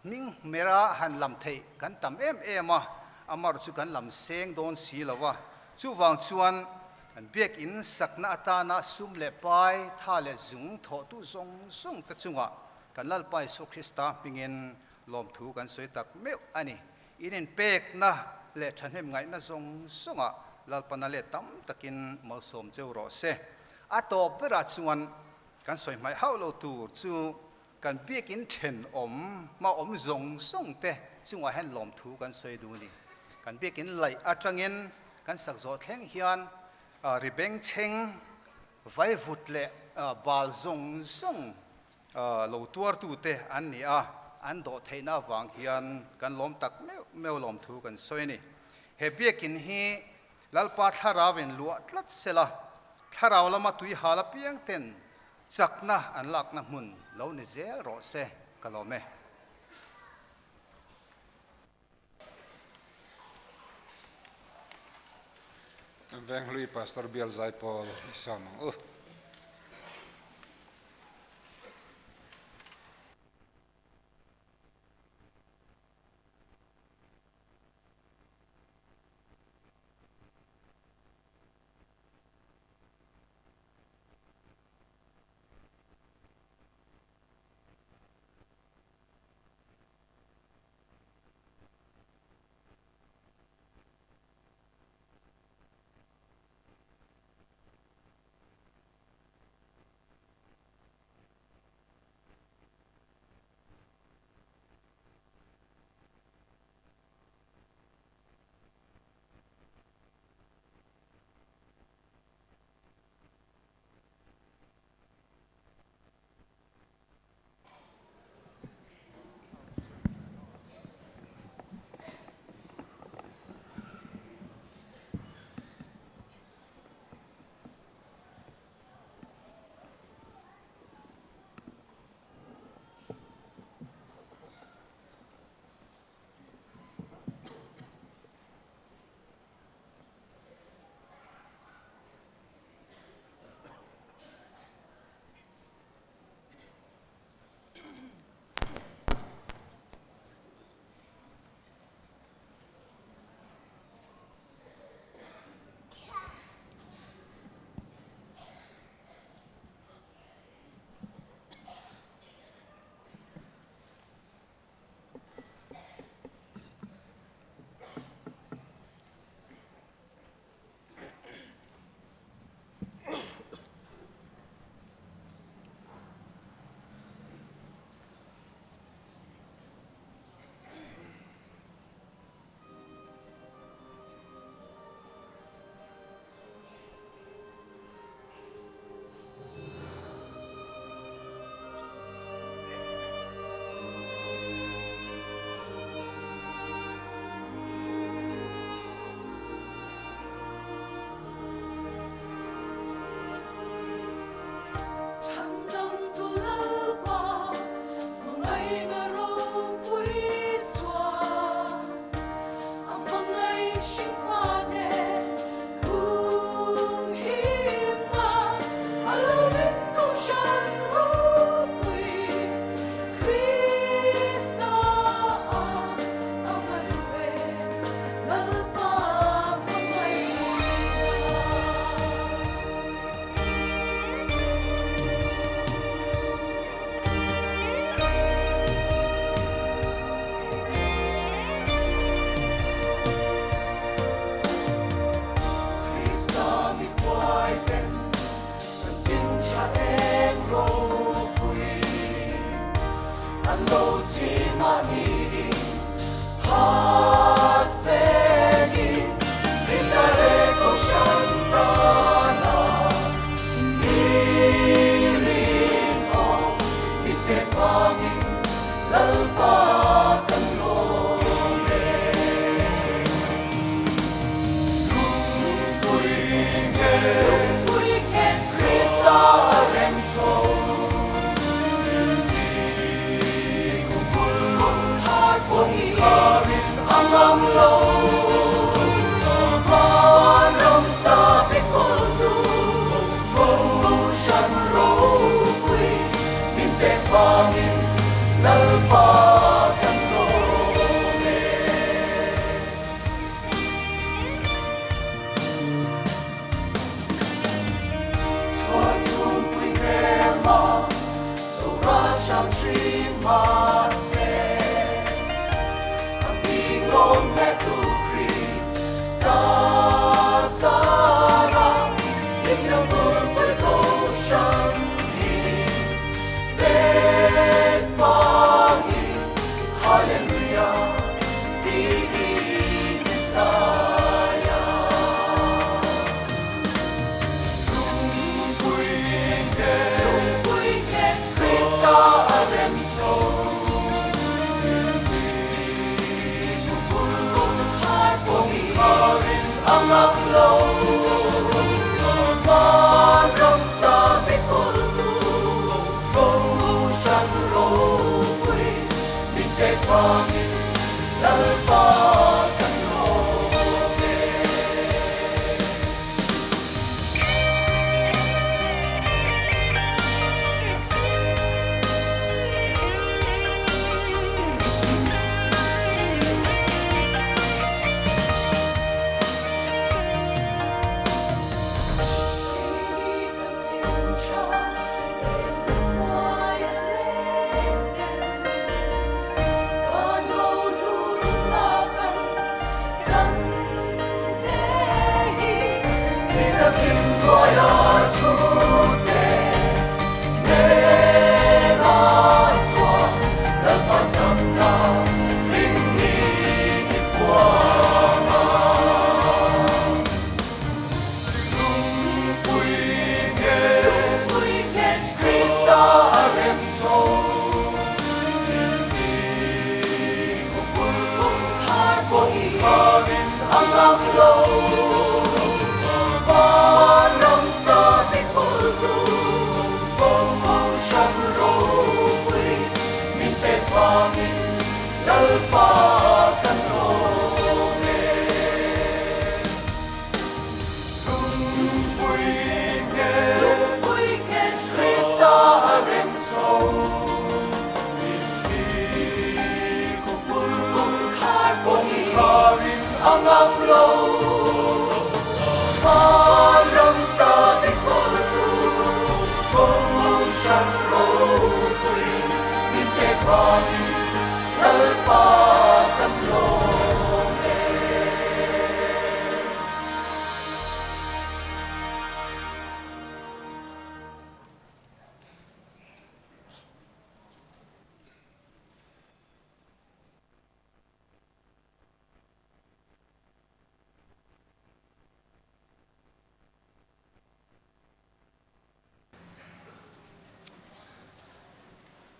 S13: ming mera han lam thei kan tam em amar chu kan lam seng don si lawa chu wang chuan an bek in sakna atana sum le pai tha le zung tho tu zong song ta chunga kan lal pai so Krista pingen lom thu kan soi tak meu ani inen pek na le thanem ngai na zong songa lal pana le tam takin mal som cheu ro se ato pera chuan kan soi mai haulo tu chu kan bekin then ma zong song te chunga hen lom thu kan soi du ni kan bekin lai atangin kan sak zo thleng hian ribeng cheng vai vut le bal zong song lo tuar tu te an ni an do theina wang hian kan lom tak meu lom thu kan soi ni he bekin hi lalpa tharawin luat tlat sela tharaw lama tui hala piang ten chakna an lakna mun lo ni zel ro se kalome
S10: veng lui pastor Bial Zai Paul isama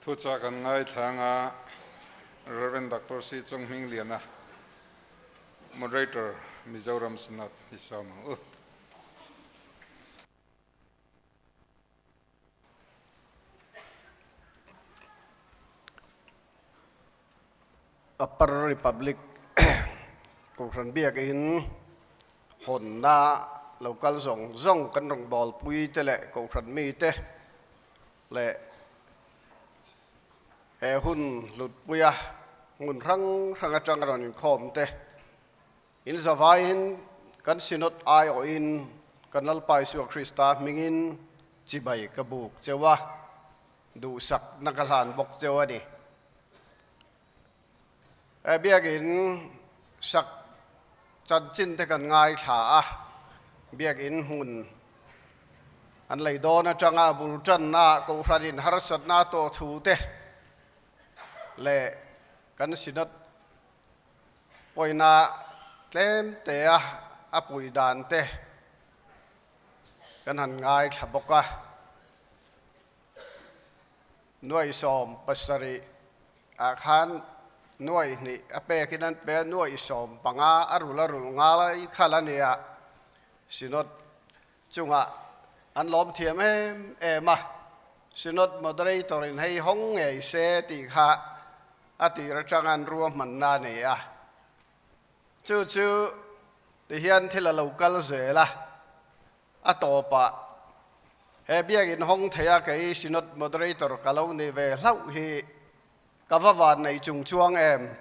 S10: thu cha kan ngai thanga Reverend Dr. C Chung Ming Liana moderator Mizoram Senat Isama
S2: Upper Republic Kongsan biak in Honda local zong kan rong ball pui te le Kongsan mi te le hun lut puya ngun rang atang ron khom te in zavain kan sinot ai o in kanal pai su Krista mingin chibai kabuk chewa du sak nakalan bok chewa ni biagin sak chan chin te kan ngai tha biagin hun an lei don atanga bul chan na ko hranin harsat na to thu te le kan sinat poina tlem te apui dan te kan han ngai thaboka nuai som pasari akhan nuai ni ape kinan pe nuai som panga arul ngalai khalania sinot chunga an lom thiam em ma sinot moderator in hei hong nge se ti kha อติระจังอันรวมมันนาเนี่ยจู่ที่เฮียนที่ละลูกกัลเสละอะต่อปะเฮเบียกินห้องเทียกับสินดโมเดอเรเตอร์กัลนี่เวเล่าฮีกับวันในจุงช่วง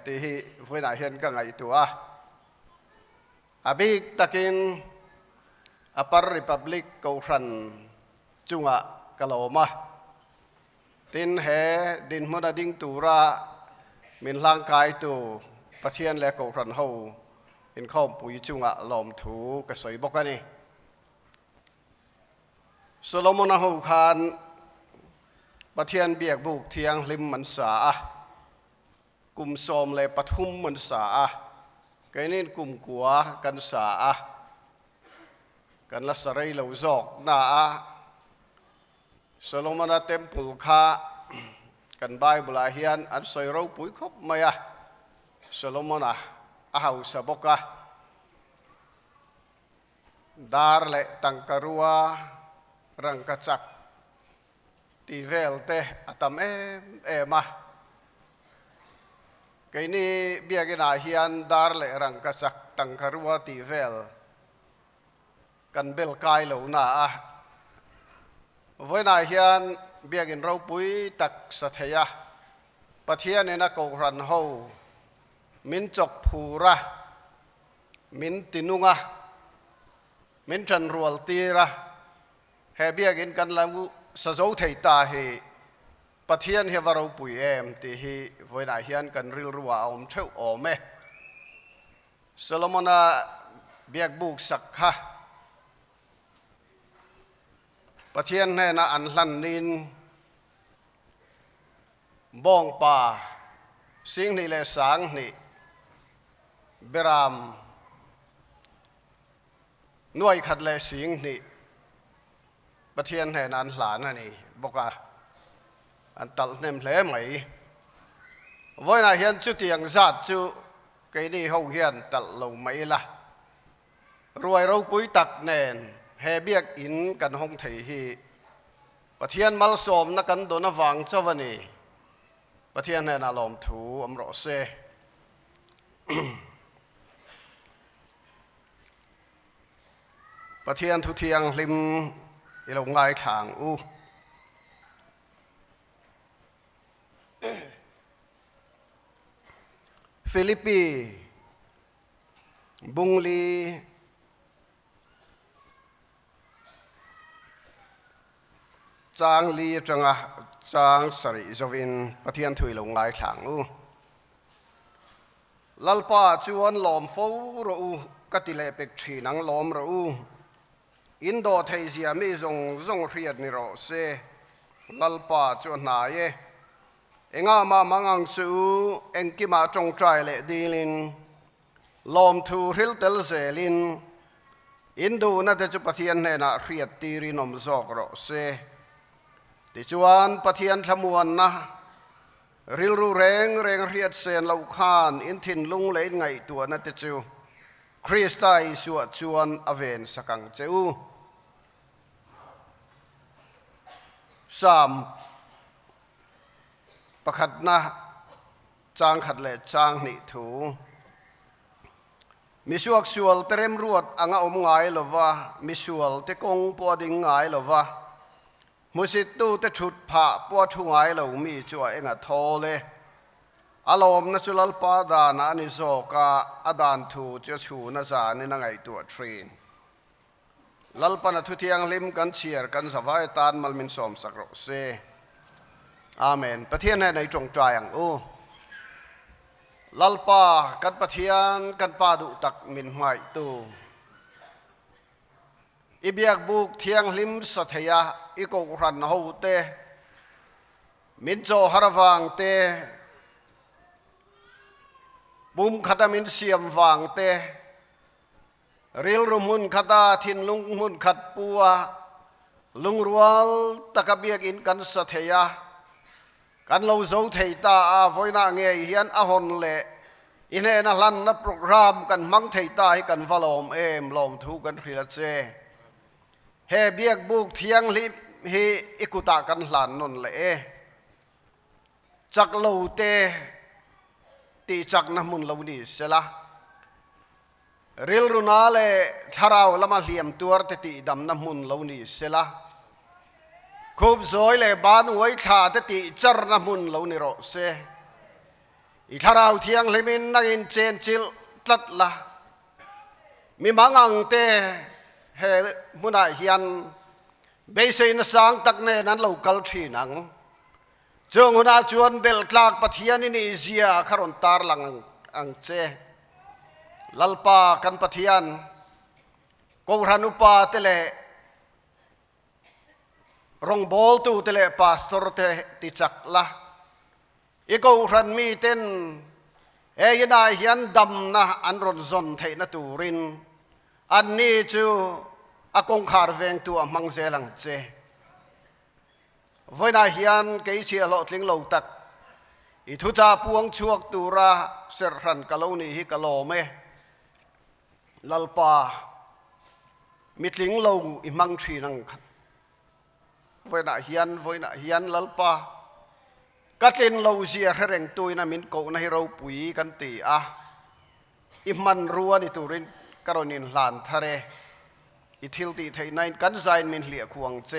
S2: ที่ฮีฟื้นเฮียนก็ไงตัวอาบิกตะกินอปาริพับลิกกูรันจุงะกัลมาดินเฮดินมุนาดิงตูระมินร่างกายตัวประเทศและกูรันเฮาอินข้อมปุยจุงะลมถูกระสอยบกันนี่โซโลมอนฮูคานประเทศเบียกบุกเทียงริมมันสากุมโสมและปทุมมันสาไกนี่กุมกัวกันสากันละสไรเหลวจอกนาโซโลมอนเต็มปุลคากันใบบลาเฮียนอันใส่เราปุยครบไหมโซโลมอนอาหาสบกดาร์เลตังการัวรังกัจักที่เวลเตอตามมาไกนี่เบียกินาเฮียนดาร์เลรังกัจักตังการัวที่เวลกันเบลกายเหล่าน่าวันนาเฮียนเบียกินเราปุยตักสัทยาประเทศในนักกรันเฮามินจกผูระมินตินุงะมินจันรัวตีระเฮเบียกินกันแล้วสะโจไทยตาเฮประเทศเฮวารูปุยตีเฮวันนาเฮียนกันริลรัวอมเท่าอมโซโลมอนเบียกบุกสักขะประเทศในน่ะอันลันนินบ้องป่าสิ่งนี้เลยสังนี่เบรามหน่วยขัดเลยสิ่งนี้ประเทศในนั้นหลานนี่บอกว่าอันตัดเนมเล่ไหมวันนั้นเห็นจุดที่ยังจัดจุดไอ้นี่เขาเห็นตัดลงไหมล่ะรวยเราปุยตักแนนเฮเบียกอินกันห้องไทยฮีประเทศมัลสมนักกันโดนวังเจ้าวันนี้ประเทศในนาลมถูอมรสเซประเทศทุเทียงริมอีลงไงทางฟิลิปปีบุงลีจางลีจังจางสริจวินประเทศถุยลงไงทางลัลปาจวนลมฟูรูกติเลเป็กชีนังลมรูอินโดไทยเซียไม่ทรงเรียดนิโรเซลัลปาจวนนายเองมามังสูเองกิมาจงใจเลดีลินลมทูริลเตลเซลินอินโดนั่นจะประเทศเนี่ยนะเรียดตีรินอมซอกโรเซที่จวนประเทศทมวนนะริลรูเร่งเรียดเซนเหล่าขานอินทินลุงเลยไงตัวนั่นจะจูคริสต์ไตสวดจวนอเวนสักังเจูสามประคัดนะจางขัดเล็ดจางนิถูมิสวกสวลเตรมรวดอ่างอมไงหรอวะมิสวลเตกงปวดิงไงหรอวะมุสิตูเตชุดผ่าปวดทุ่งไงหรอมีจ่วยเองทอเลยอารมณ์นัชลัลปาดานานิโซกาอดานทูจะชูนัจานินังไอตัวทรีนลัลปนัทุเทียงลิมกันเชียร์กันสบายตานมัลมินสอมสักโรเซอาเมนประเทศในจงใจอย่างลัลปากันประเทศกันปาดุตักมินหายตูอิเบียกบุกเทียงลิมสัทยาอิโกรันหูเตมินโจฮารวังเตบุมขัดมินเสียมวางเตริลรุมุนขัดทินลุงมุนขัดปัวลุงรัวตะกบียกอินกันสัทยากันเราโจเทตาไว้นาเงียเฮียนอาหอนเละอินเอนัลันนับโปรแกรมกันมังเทตาให้กันฟลอมลอมทูกันพิลเจเฮเบียกบุกเทียงลิเฮอิกุตากันหลานนนเละจักโลเต ตีจักนะมุนเหล่านี้เสละริลรุนาเลทาราวละมาเลียมตัวตีดำนะมุนเหล่านี้เสละคูบซอยเลบานไว้ชาตีจรนะมุนเหล่านี้รอเสอีทาราวเทียงเลมินนักอินเจนจิลตัดละมีมังอังเตเฮมุนาเฮียนเบสอินสังตักเนนั้นเราคัลชีนังจงหัวจวนเบลกลากปะเทียนนี่เสียคารอนตาร์ลังอังเจลัลปากันปะเทียนกูรันุปาเตเลรองบอลตูเตเลปาสตอร์เตติจักละอีกูรันมีเต้นเอยนายเฮียนดำนะอันรอนซอนเทนตูรินอันนี้จูอากงคาร์เวงตัวมังเซลังเจวันนี้เฮียนเกยเชียหลอดลิงเหลาตักอีทุจ่าพวงชวกตูระเสรันกะโลนี่ฮิกะโลเมลัลปามิดลิงเหลาอิมังชีนังวันนี้เฮียนลัลปาก็เจนเหลาเสียเร่งตัวนั้นมินโกในเราปุ๋ยกันตีอ่ะอิมันรัวนี่ตูรินกรณีหลานทะเลอิทิลตีไทยในกันใจมินเหลียควงเจ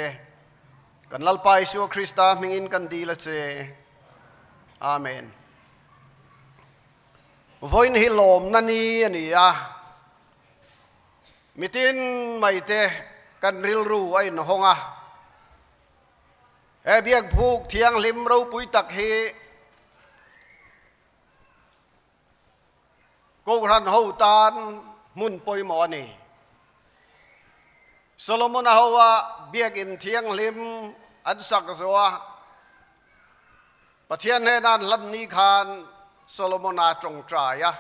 S2: กันลัลปายชัวคริสต์มิงกันดีละเจอาเมนวันนี้ลมนั่นนี่อ่ะมิตินไม่เตกันริลรู้ไอ้หนองอ่ะเบียกผูกเทียงลิมเราปุยตักเฮกูรันหูตานมุนปอยหมอนี่โซโลมอนเอาว่าเบียกินเทียงลิมอันสักสัวประเทศให้นั้นลันนี้คานโซโลมอนอาจงใจอะ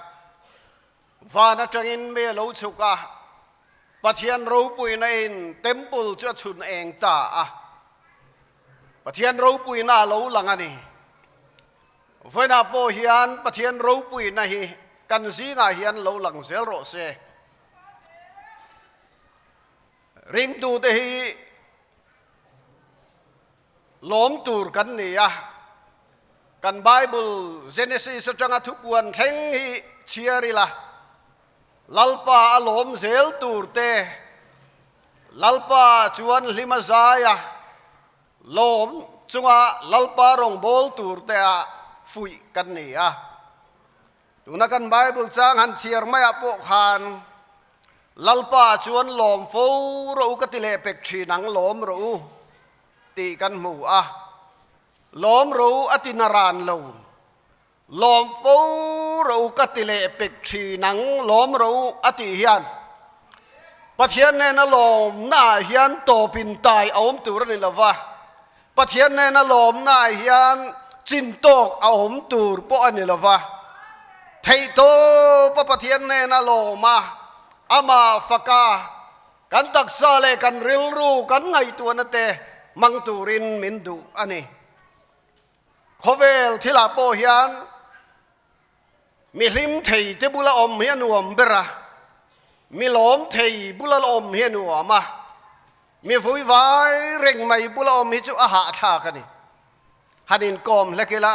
S2: วานาจังอินเมลูชุกะประเทศรูปุยในเต็มปุลจะชุนเองตาอะประเทศรูปุยน่าลูหลังอันนี้เวนาโปเฮียนประเทศรูปุยในกันซีงาเฮียนลูหลังเซลโรเซริงตูเตฮีล้มตูร์กันนี่อะกันไบเบิลเจเนซิสจังทุกวันเทงฮีเชียริละลัลปาอล้มเซลตูร์เตลัลปาจวนลิมาซายะล้มจงอาลัลปารองบอลตูร์เตะฟุยกันนี่อะตุนักันไบเบิลจางหันเชียร์ไม่อปกขันลัลปาชวนหลอมฟูรู้กติเลเป็กชีนังหลอมรู้ตีกันหมู่อะหลอมรู้อตินารานลูหลอมฟูรู้กติเลเป็กชีนังหลอมรู้อติเฮียนประเทศเนนหลอมหน้าเฮียนโตปินตายเอาอมตูรนี่ละวะประเทศเนนหลอมหน้าเฮียนจินโตกเอาอมตูรปอันนี่ละวะไทโตประเทศเนนหลอมมาอามาฟักากันตักซาเลกันริลรูกันไงตัวนั่นเตมังตูรินมินดูอันนี้ขเวลที่ลาโปเฮียนมีลิมเทยที่บุลอมเฮียนวมเบระมีหลอมเทยบุลอมเฮียนวมมามีฟุยวายเร่งไม่บุลอมฮิจุอาหาชากันนี่ฮันินกอมเล็กละ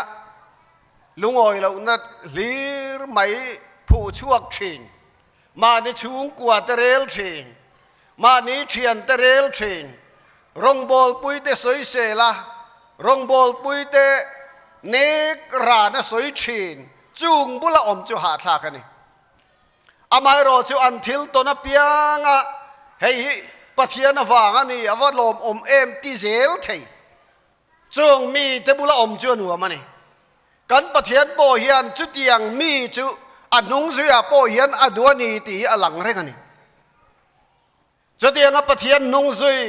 S2: ลุงอ้อยเรานัดลีรไม่ผู้ชั่วชินมาในช่วงกว่าตะเรลเชนมานี้เทียนตะเรลเชนรงบอลปุยเตสวยเสละรงบอลปุยเตเนกรานะสวยเชนจุงบุละอมจุหาทากันนี่อามายรอจูอันทิลตัวนับเปียงะเฮ้ยปะเทียนฟังอันนี้อวดลมอมเอ็มติเซลเทจุงมีเตบุละอมจวนหัวมันนี่กันปะเทียนโบเฮียนจุดยังมีจุอันนุ่งเสียโปเฮียนอดวนีตีอลังเร่งนี่จะเตียงปะเทียนนุ่งเสีย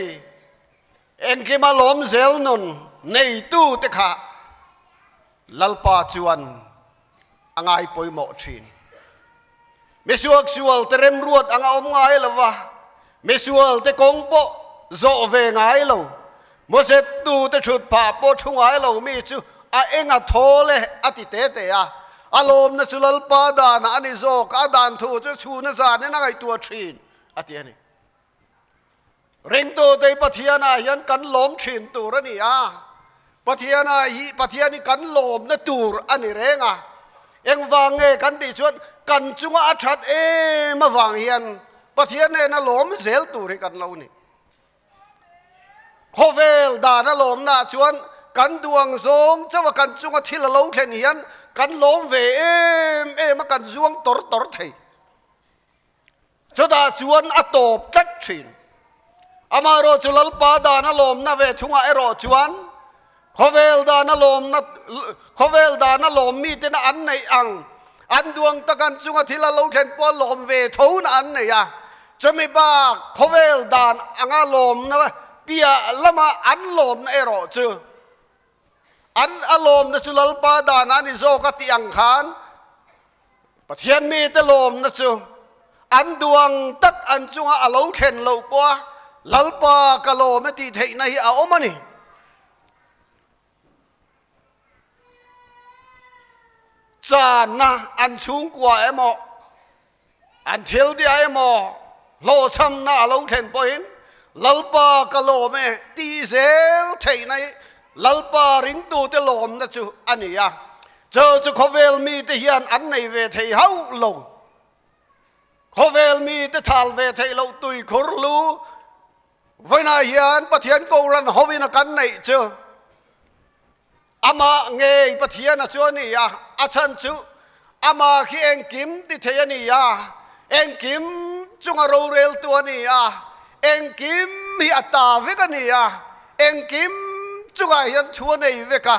S2: เอ็นกิมาล้มเซลนุนในตู้เตะขาลัลปาจวนอ่างไอปอยหมอชีนไม่ชัวร์ชัวร์เตเรมรวดอ่างอมไงละวะไม่ชัวร์เตกงโปโจเวงไงละโมเสตตู้เตชุดผ่าโปทุ่งไงละมีจูอาเอ็งอ่ะโทเลอติเตเตะอารมณ์นั่นจุลปาดานะอันนี้โจกอาดานทูจะชูนั่นซาเนี่ยนั่งไอตัวชีนอติอันนี้เร่งตัวเตยปะเทียนายันกันล้มชีนตัวนี่ปะเทียนาฮีปะเทียนี่กันล้มนั่นตัวอันนี้เร่ง เอ็งวางเงกันติชวนกันจุงอาชัดมาวางเฮียนปะเทียนน่ะหลอมเซลตูริกันเรานี่โคเวลดานะหลอมน่ะชวนกันดวงสมเจ้าว่ากันจุงอาทิละเราเทนเฮียนกันหลอมเวมากันจวงตอร์ไทยจะได้ชวนอตบจัดชินอามาโรจุลลปาดานะหลอมน่ะเวทุงอาเอโรชวนโคเวลดานะหลอมมีแต่นะอันในอันดวงตะกันจุงอาทิละเราเทนปอหลอมเวทูนอันไหนอะจะไม่บ้าโคเวลดานอังอาหลอมนะเปียละมาอันหลอมนะเอโรจูอันอารมณ์นะจุลลปาดานานิโซกติอังคารปะเทียนมีแต่ลมนะจูอันดวงตักอันจุงอาเหลาเทนเหลาปัวลลปากะโลไม่ตีเทในอาอมันนี่จานนะอันสูงกว่าหมออันเทลดีหมอโลชัมนะเหลาเทนปอยน์ลลปากะโลไม่ตีเซลเทในลลปาริงตูเตลมนะจูอันนี้อะเจอจะขเวลมีแต่เฮียนอันในเวทีเฮาลงขเวลมีแต่ทาลเวทีเราตุยขรลูไว้นาเฮียนปะเทียนโกรันฮวินักันในเจออามาเงยปะเทียนนะจูนี่อะอาชันจูอามาขี้เองกิมติเทียนี่อะเองกิมจุงอารูเรลตัวนี่อะเองกิมมีอัตตาเวกันนี่อะเองกิมจุกยันชวนในเวกา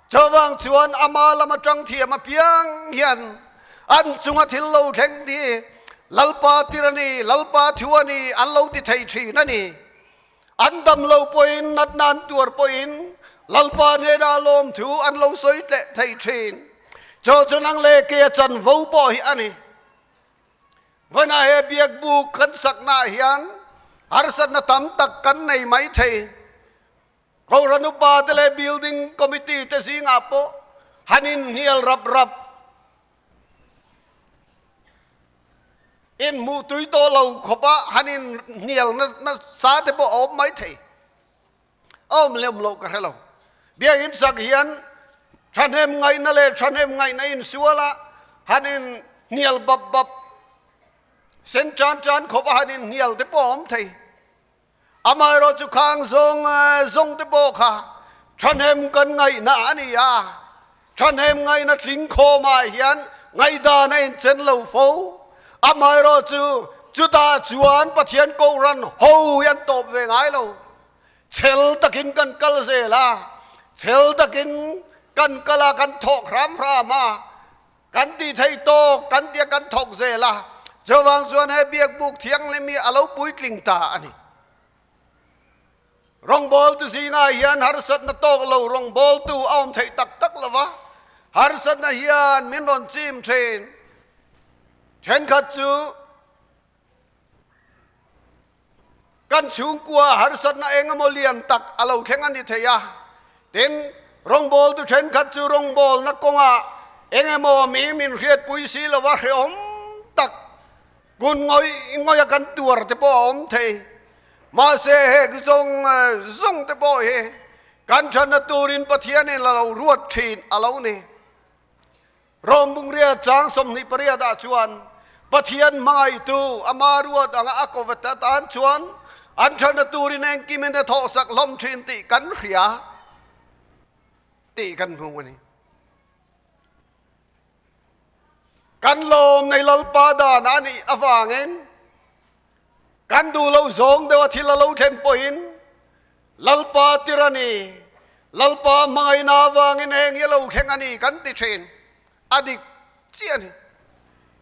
S2: เจ้าวังชวนอามาละมาจังเทียมาเพียงยันอันจุงอาทิลโลแทงดีลลปาติรนีลลปาชวนีอันโลติไทยชีนั่นนี่อันดำโลปอยนัดนานตัวปอยนลลปาเนดาลมถูอันโลสวยเตะไทยชีเจ้าจนังเลเกจันวูปอยอันนี้วันไหนเบียกบุกขันสักนาเฮียนอาร์สันนตั้มตักกันในไม้ไทยเขารนุบาตเลบิลดิ้งคอมมิตี้เตสิงอาโปฮันินเฮียลรับอินมูตุยโตเราขบะฮันินเฮียลนั่นสาเทปอมไม่เทอ้อมเลี้ยมโลกกันเราเบียอินสักเฮียนฉันเห็นไงนั่นเลยฉันเห็นไงในอินสัวละฮันินเฮียลบับเส้นจานขบะฮันินเฮียลเทปอมเทอามาเราจุขังทรงเตโบค่ะฉันเห็นกันไงนะนี่ยาฉันเห็นไงนะสิงโคมาเฮียนไงดาในเจนเลวฟูอามาเราจุตาจวนปะเทียนโกรันโฮยันตบเวงไงเราเชลตะกินกันกัลเซลาเชลตะกินกันกลากันทอกรำพรามากันตีไทยโตกันเดียกันทอกเซลาเจ้าวังส่วนให้เบียกบุกเทียงเลยมีอาลูปุยกลิงตาอันนี้รองบอลตุสีงาเฮียนฮาร์สัตนโตกเรารองบอลตูอ้อมไทยตักละวะฮาร์สัตนเฮียนมินรอนจิมเทรนขัดจูกันชูงกัวฮาร์สัตนเองอโมเลียนตักอาเราแข่งอันนี้เทียเด่นรองบอลตุเทรนขัดจูรองบอลนักกงอาเองอโมมีมินเรียดปุยสีละวะเฮียมตักกุนงอยกันตัวแต่พออมเทมาเสกทรงเตบอยกันชนตูรินปะเทียนี่เรารวดทีนอาเรานี่รอมบุงเรียจางสมนิปริยดาชวนปะเทียนไม้ตูอามารวดอังอากวัตตานชวนอันชนตูรินเองกิเมนทอสักลมทีนติกันเรียติกันพงวันนี้กันลมในลลปาดานานี่อฟางเงินกันดูเราสงเดวทิลเราเทมปอินลลปาติรานีลลปาไมนาวางินเองยเราแข่งอันนี้กันติเชนอดีตเจียน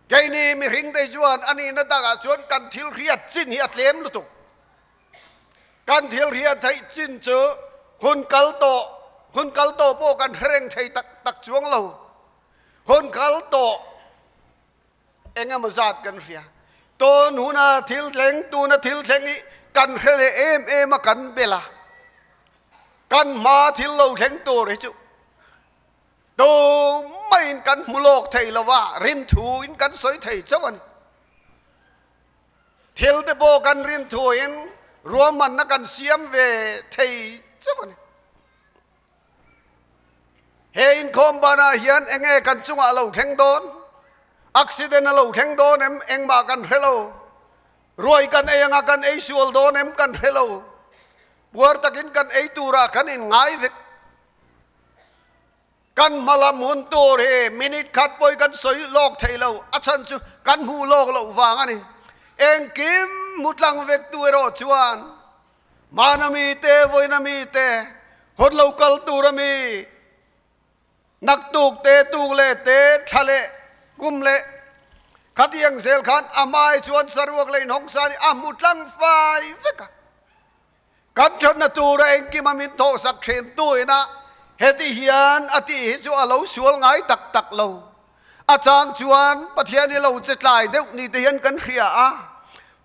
S2: แกนี่มีหิงได้จวนอันนี้นัดกันจวนกันทิลเรียดจินเฮียเลี้ยมลุตุกันทิลเรียดไทยจินเจอคุณกัลโตโปกันเร่งไทยตักจวงเราคุณกัลโตเองมาจัดกันเสียตัวหนูนาทิลเชงตัวนาทิลเชงนี้กันเคลเอมากันเบลากันมาทิลเราเชงตัวเลยจุตัวไม่กันมุโลกไทยละว่ารินทูอินกันสวยไทยเจ้าวันทิลเตโบกันรินทูอินรวมมันนักกันเสียมเวไทยเจ้าวันเ in khom bana hian enge kan chunga lo theng don accident lo theng don em engma kan hello roi kan enga kan ei sual don em kan hello buar takin kan ei tura kan in ngai vek kan malam hun tur he minute khat poi kan soi lok thailo achan chu kan hu lok lo wang ani eng kim mutlang vek tu ro chuan manami te voinami te hot local turami nak tuk te tuk le te thale kum le khatiang sel khan amai chuan sarwak le nong sani amutlang fai veka kan thon na tu ra eng ki mamin tho sak then tuina heti hian ati hi chu alo sual ngai tak tak lo achang chuan pathian ni lo chetlai deuh ni te hian kan hria a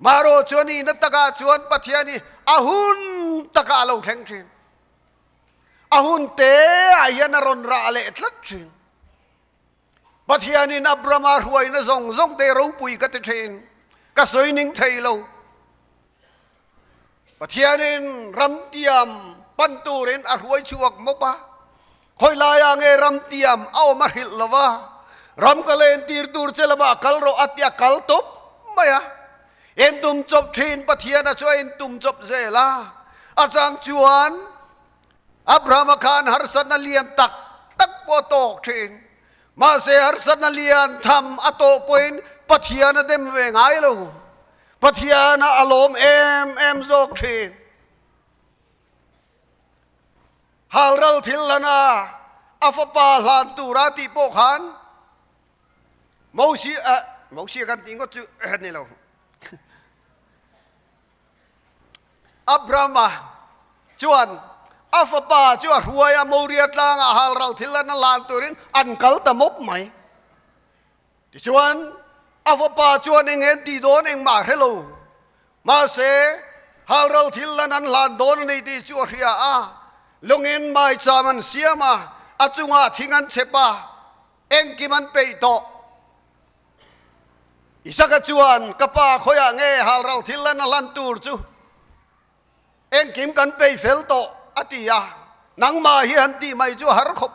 S2: maro chuan ni na taka chuan pathian ni ahun taka lo theng thin ahun te a hian ron ra le tlat thin pathian in abrama huai na zong zong te ro pui ka te thin ka soi ning thei lo pathian in ram tiam pan tu ren a huai chuak mopa khoi la ya nge ram tiam au ma hil lova ram ka len tir tur chelaba kal ro atya kal top maya en tum chop thin pathian a chuan tum chop zela achang chuan abraham khan harsan na lian tak tak po tok thin ma se harsan na lian tham ato point pathian a dem ve ngai lo pathian a alom em zok thin hal ral thil lana afapa lan tu ra ti po khan mausi kan tingo chu ni lo abrama chuan afapa chu huaya moria tlang a hal ral thil lana lan turin ankal tamop mai ti chuan afapa chuan engen ti don eng ma hello ma se hal ral thil lana lan don ni ti chu hria a lungin mai chaman siama achunga thingan chepa engkiman peito isaka chuan kapa khoya nge halrau thilan lan tur chu engkim kan pe fel to atia nangma hi han ti mai chu har khop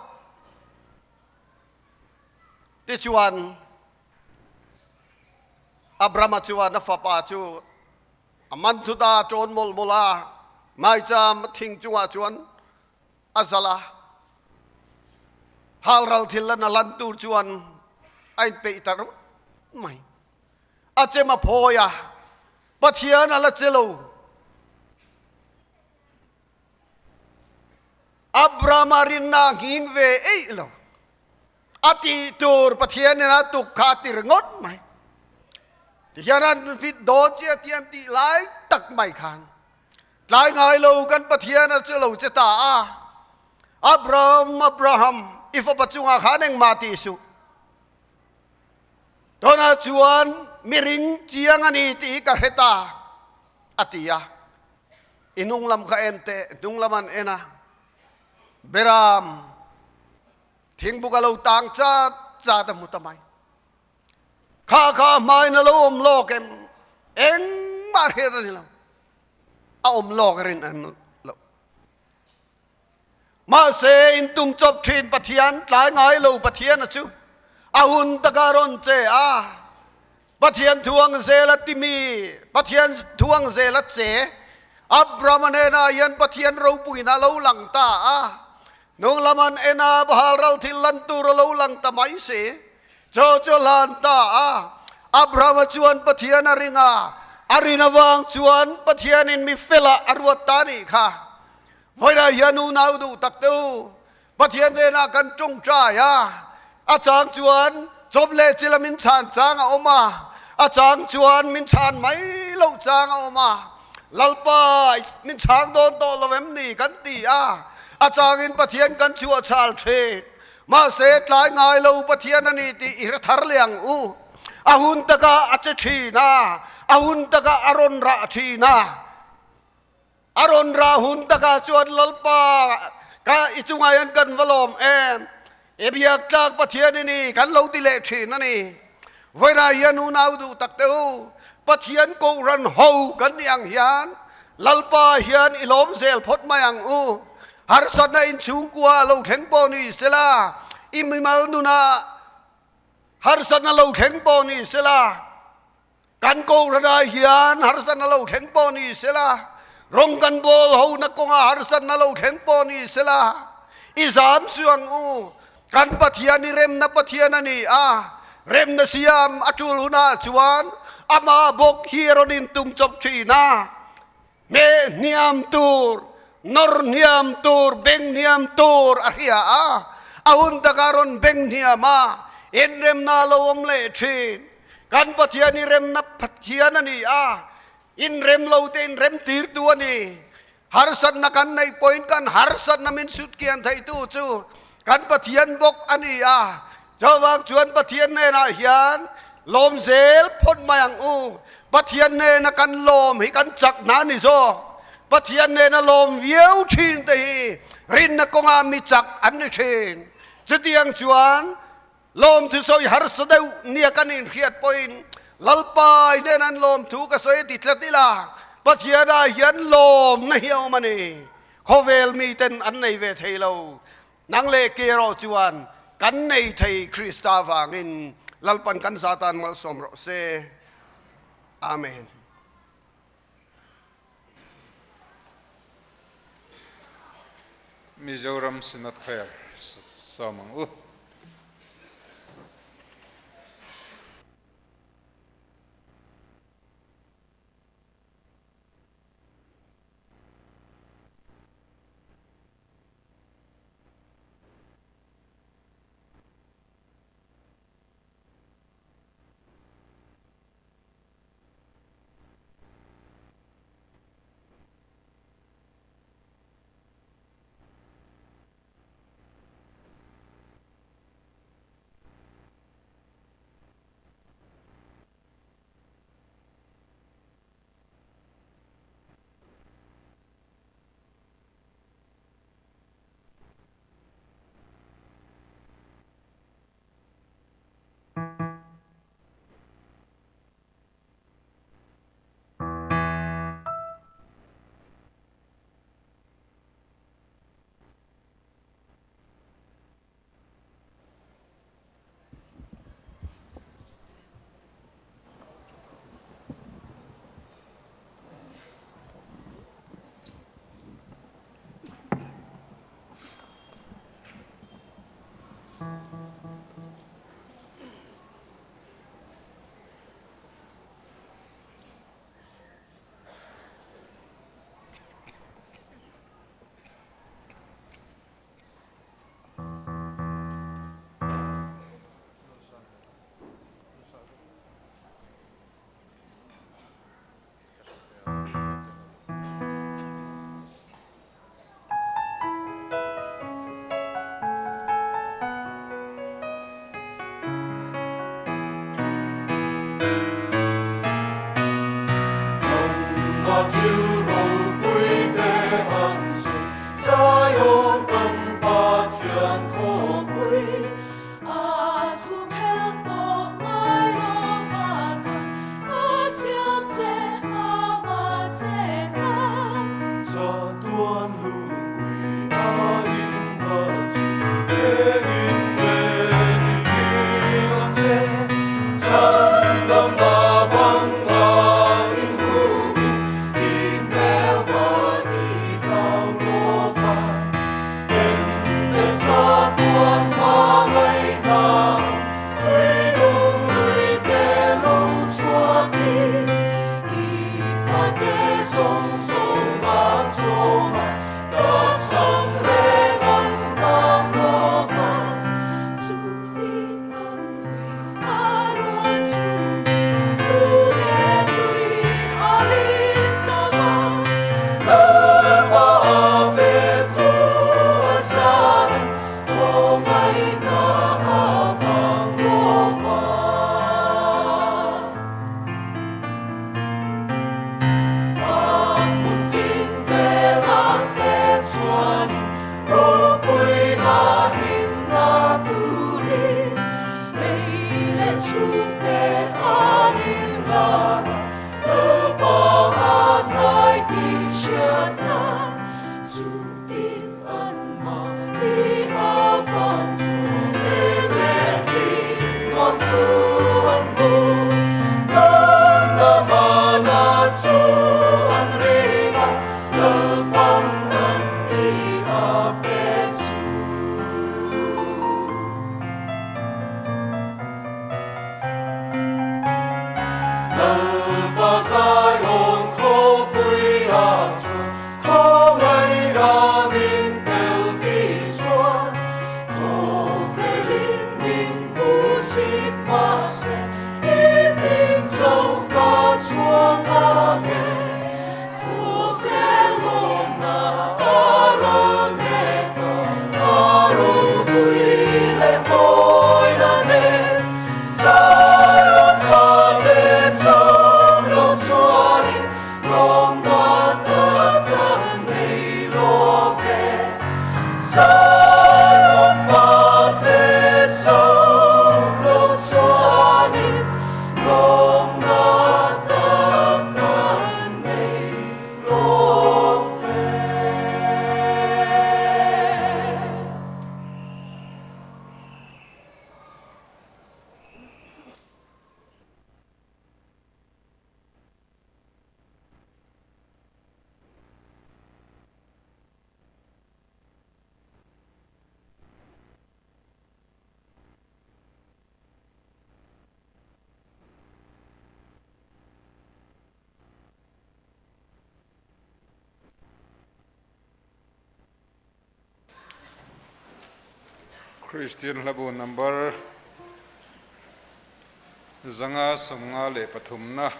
S2: ti chuan abrama chuan na fapa chu aman thu da tron mol mola mai cham thing chunga chuan azala hal ral thilan lan tur chuan ain pe tar mai achema phoya pathian ala chelo abramarin na ngin ve ei lo ati tur pathian na tu khatir ngot mai tianan fit do che tian ti lai tak mai khan lai ngai lo kan pathian a chelo che ta a Abraham ifa pachunga khaneng mati su dona chuan miring chiang ani ti ka heta atia inung lam kha ente dung laman ena beram thing bukalo tang cha cha ta mutamai kha mai na lo lokem eng mar he ni lo a lokerin an ma se in tum chop thin pathian tlai ngai lo pathian chu ahun takaron che a pathian thuang zela timi pathian thuang zela che abramane na yan pathian ro puina lo lang ta a nong laman ena baharal thilan tur lo lang ta mai se cho lan ta a abraham chuan pathian aringa arina wang chuan pathian in mi fela arwatani kha voida yanu nau du tak tu pathian ne na kan tung tra ya achang chuan job le chilamin chan chang a oma achang chuan min chan mai lo chang a oma lalpa min chang don to lovem ni kan ti a achang in pathian kan chua chal the ma se tlai ngai lo pathian ani ti ir thar liang u ahun taka ache thi na ahun taka aron ra thi na aron rahun taka chuan lalpa ka ichungayan kan valom em ebiak tak pathian ni kan lo ti le thin ani voina yanu nau du tak teu pathian ko ran ho kan yang hian lalpa hian ilom zel phot mayang u harsat na in chung kwa lo theng po ni sela imimal nu na harsat na lo theng po ni sela kan ko ra hian harsat na lo theng po ni sela rong kan bol ho na ko nga harsat na lo theng po ni sela izam suang u kan pathian ni rem na pathian ani rem na siam atul huna chuan ama bok hironin tung chop china me niam tur nor niam tur beng niam tur ahia ahun takaron beng niama en rem na lom le thin kan pathian ni rem na pathian ani in rem lo te in rem tir tu ani harsat na kan nei point kan harsat na min sut kian thai tu chu kan pathian bok ani jawak chuan pathian ne na hian lom zel phot mayang u pathian ne na kan lom hi kan chak na ni zo pathian ne na lom vieu thin te hi rin na konga mi chak an ni thin chutiang chuan lom thu soi har sadeu nia kan in khiat point lalpai ne nan lom thu ka soi ti tlatila pathian a hian lom na hiau mani khovel mi ten an nei ve theilo nang le ke ro chuan kan nei thei krista wangin lalpan kan satan mal som ro se amen
S10: Mizoram Sinat Khair Samang
S14: Chú tin
S10: Christian Labu number Zanga Samga Le Pathumna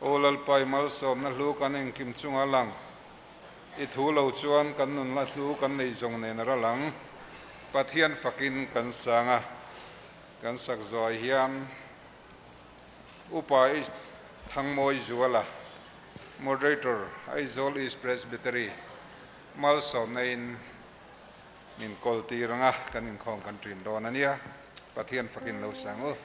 S10: Olal Paimal Som na Lu Kaning Kim Chunga Lang Ithu Lo Chuan Kanun La Lu Kan Nei Jong Ne Nara Lang Pathian Fakin Kan Sanga Kan Sak Zoi Hiam Upai Thang Moi Zuala Moderator Aizol East Presbytery Mal Som Nain Min Kolti Ranga Kanin Khong Country Donania Pathian Fakin Lo Sango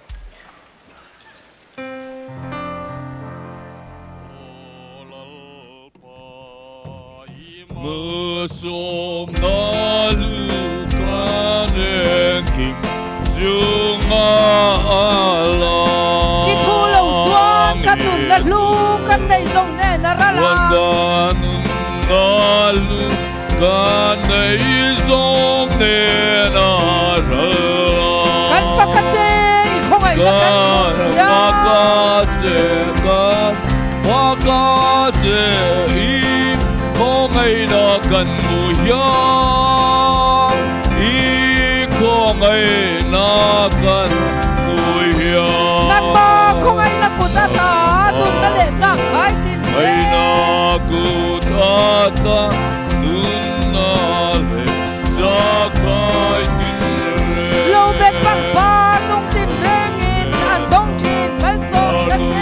S11: mưa xôm nó lưu canen kim dương ala
S12: đi thu lâu chuan cắt nụn na lu cắt đầy dòng nè na ra la
S11: can na lu can đầy dòng nè na ra
S12: cắt phá cắt tê không ai cắt
S11: phá cắt không ai đã cần mùi hương, không ai đã cần mùi hương.
S12: nát ba không ai là cụ ta ta, đun ta lệ ra khai tin.
S11: Ai là cụ ta ta, đun ta lệ ra khai tin.
S12: Lâu bên băng ba đông tin rèn in ăn đông chín phải sốt đất đê.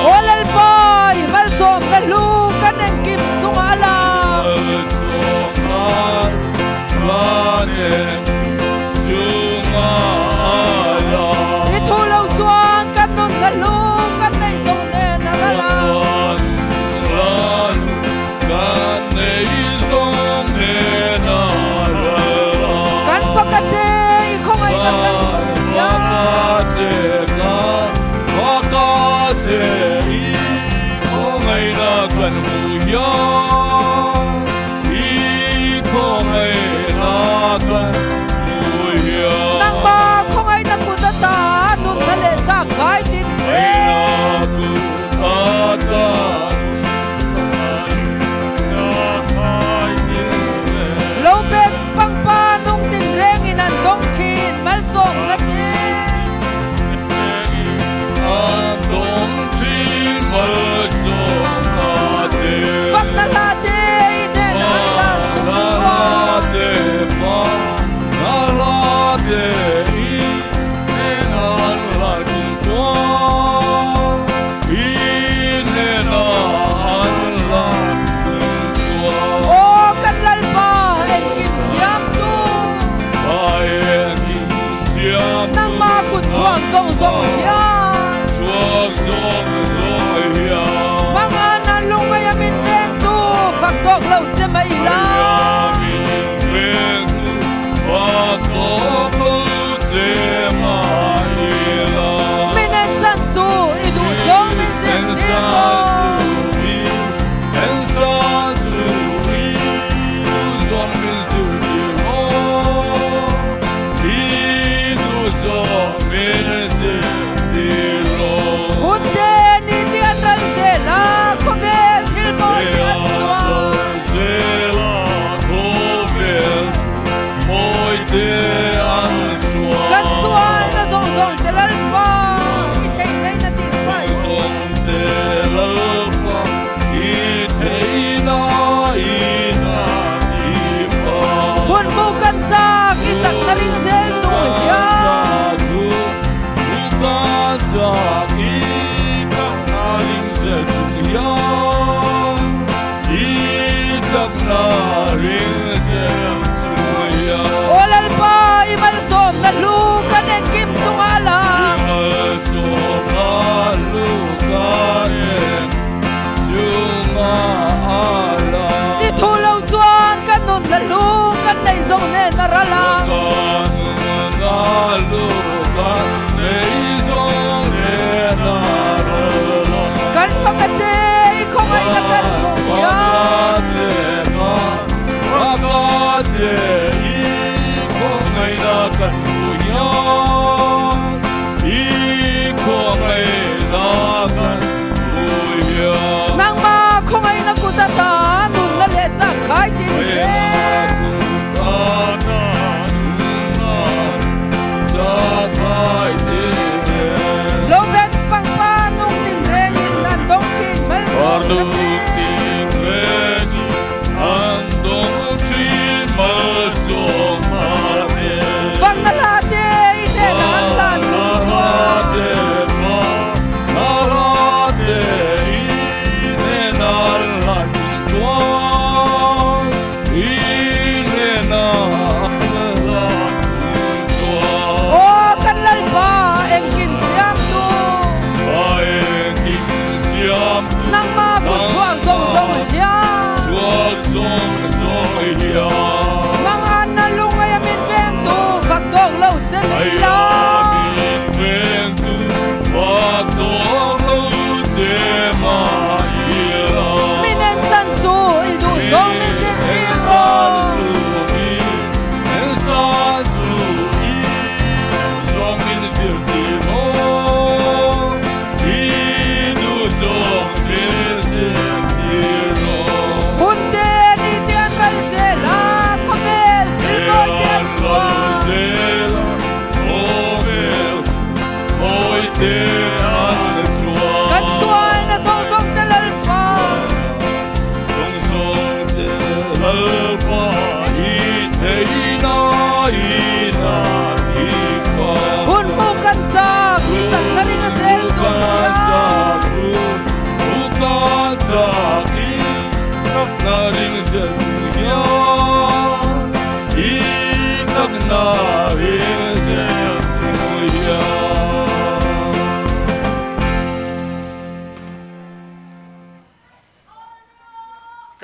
S12: Olal pai mal som na lu kanen kim sungala itu lau chuan kanun na lu kan nei dong ne na la kan fakate không ai
S11: cần mùi hương, không ai là cần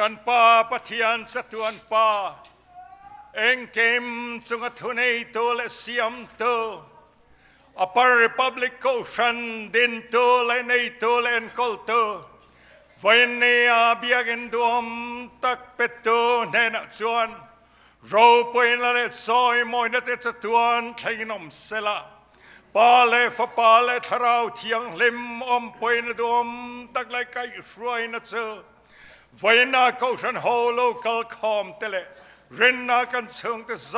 S14: กันป้าปะเทียนสะตวนป้าเองเกมสุงทุนให้ตัวและเสียมตัวอปาร์ริพับลิกโอชันดินตัวและในตัวและนกอลตัววันนี้อาเบียกันดวมตักเป็ดตัวในนักชวนเราไปนั่นซอยมอยนัดจะตวนใช้นมเสละปาเลฟปาเลทราวเทียงลิมอมไปนดวมตักไลไก่ช่วยนัดเจอวันนี้เขาฉันโฮโลกัลคอมเตเลเรนนากันเชิงแต่ซ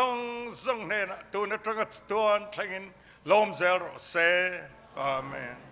S14: งเนี่ยนะตัวนัดจักรตวนใช้ลมเซลโรเซอาเมน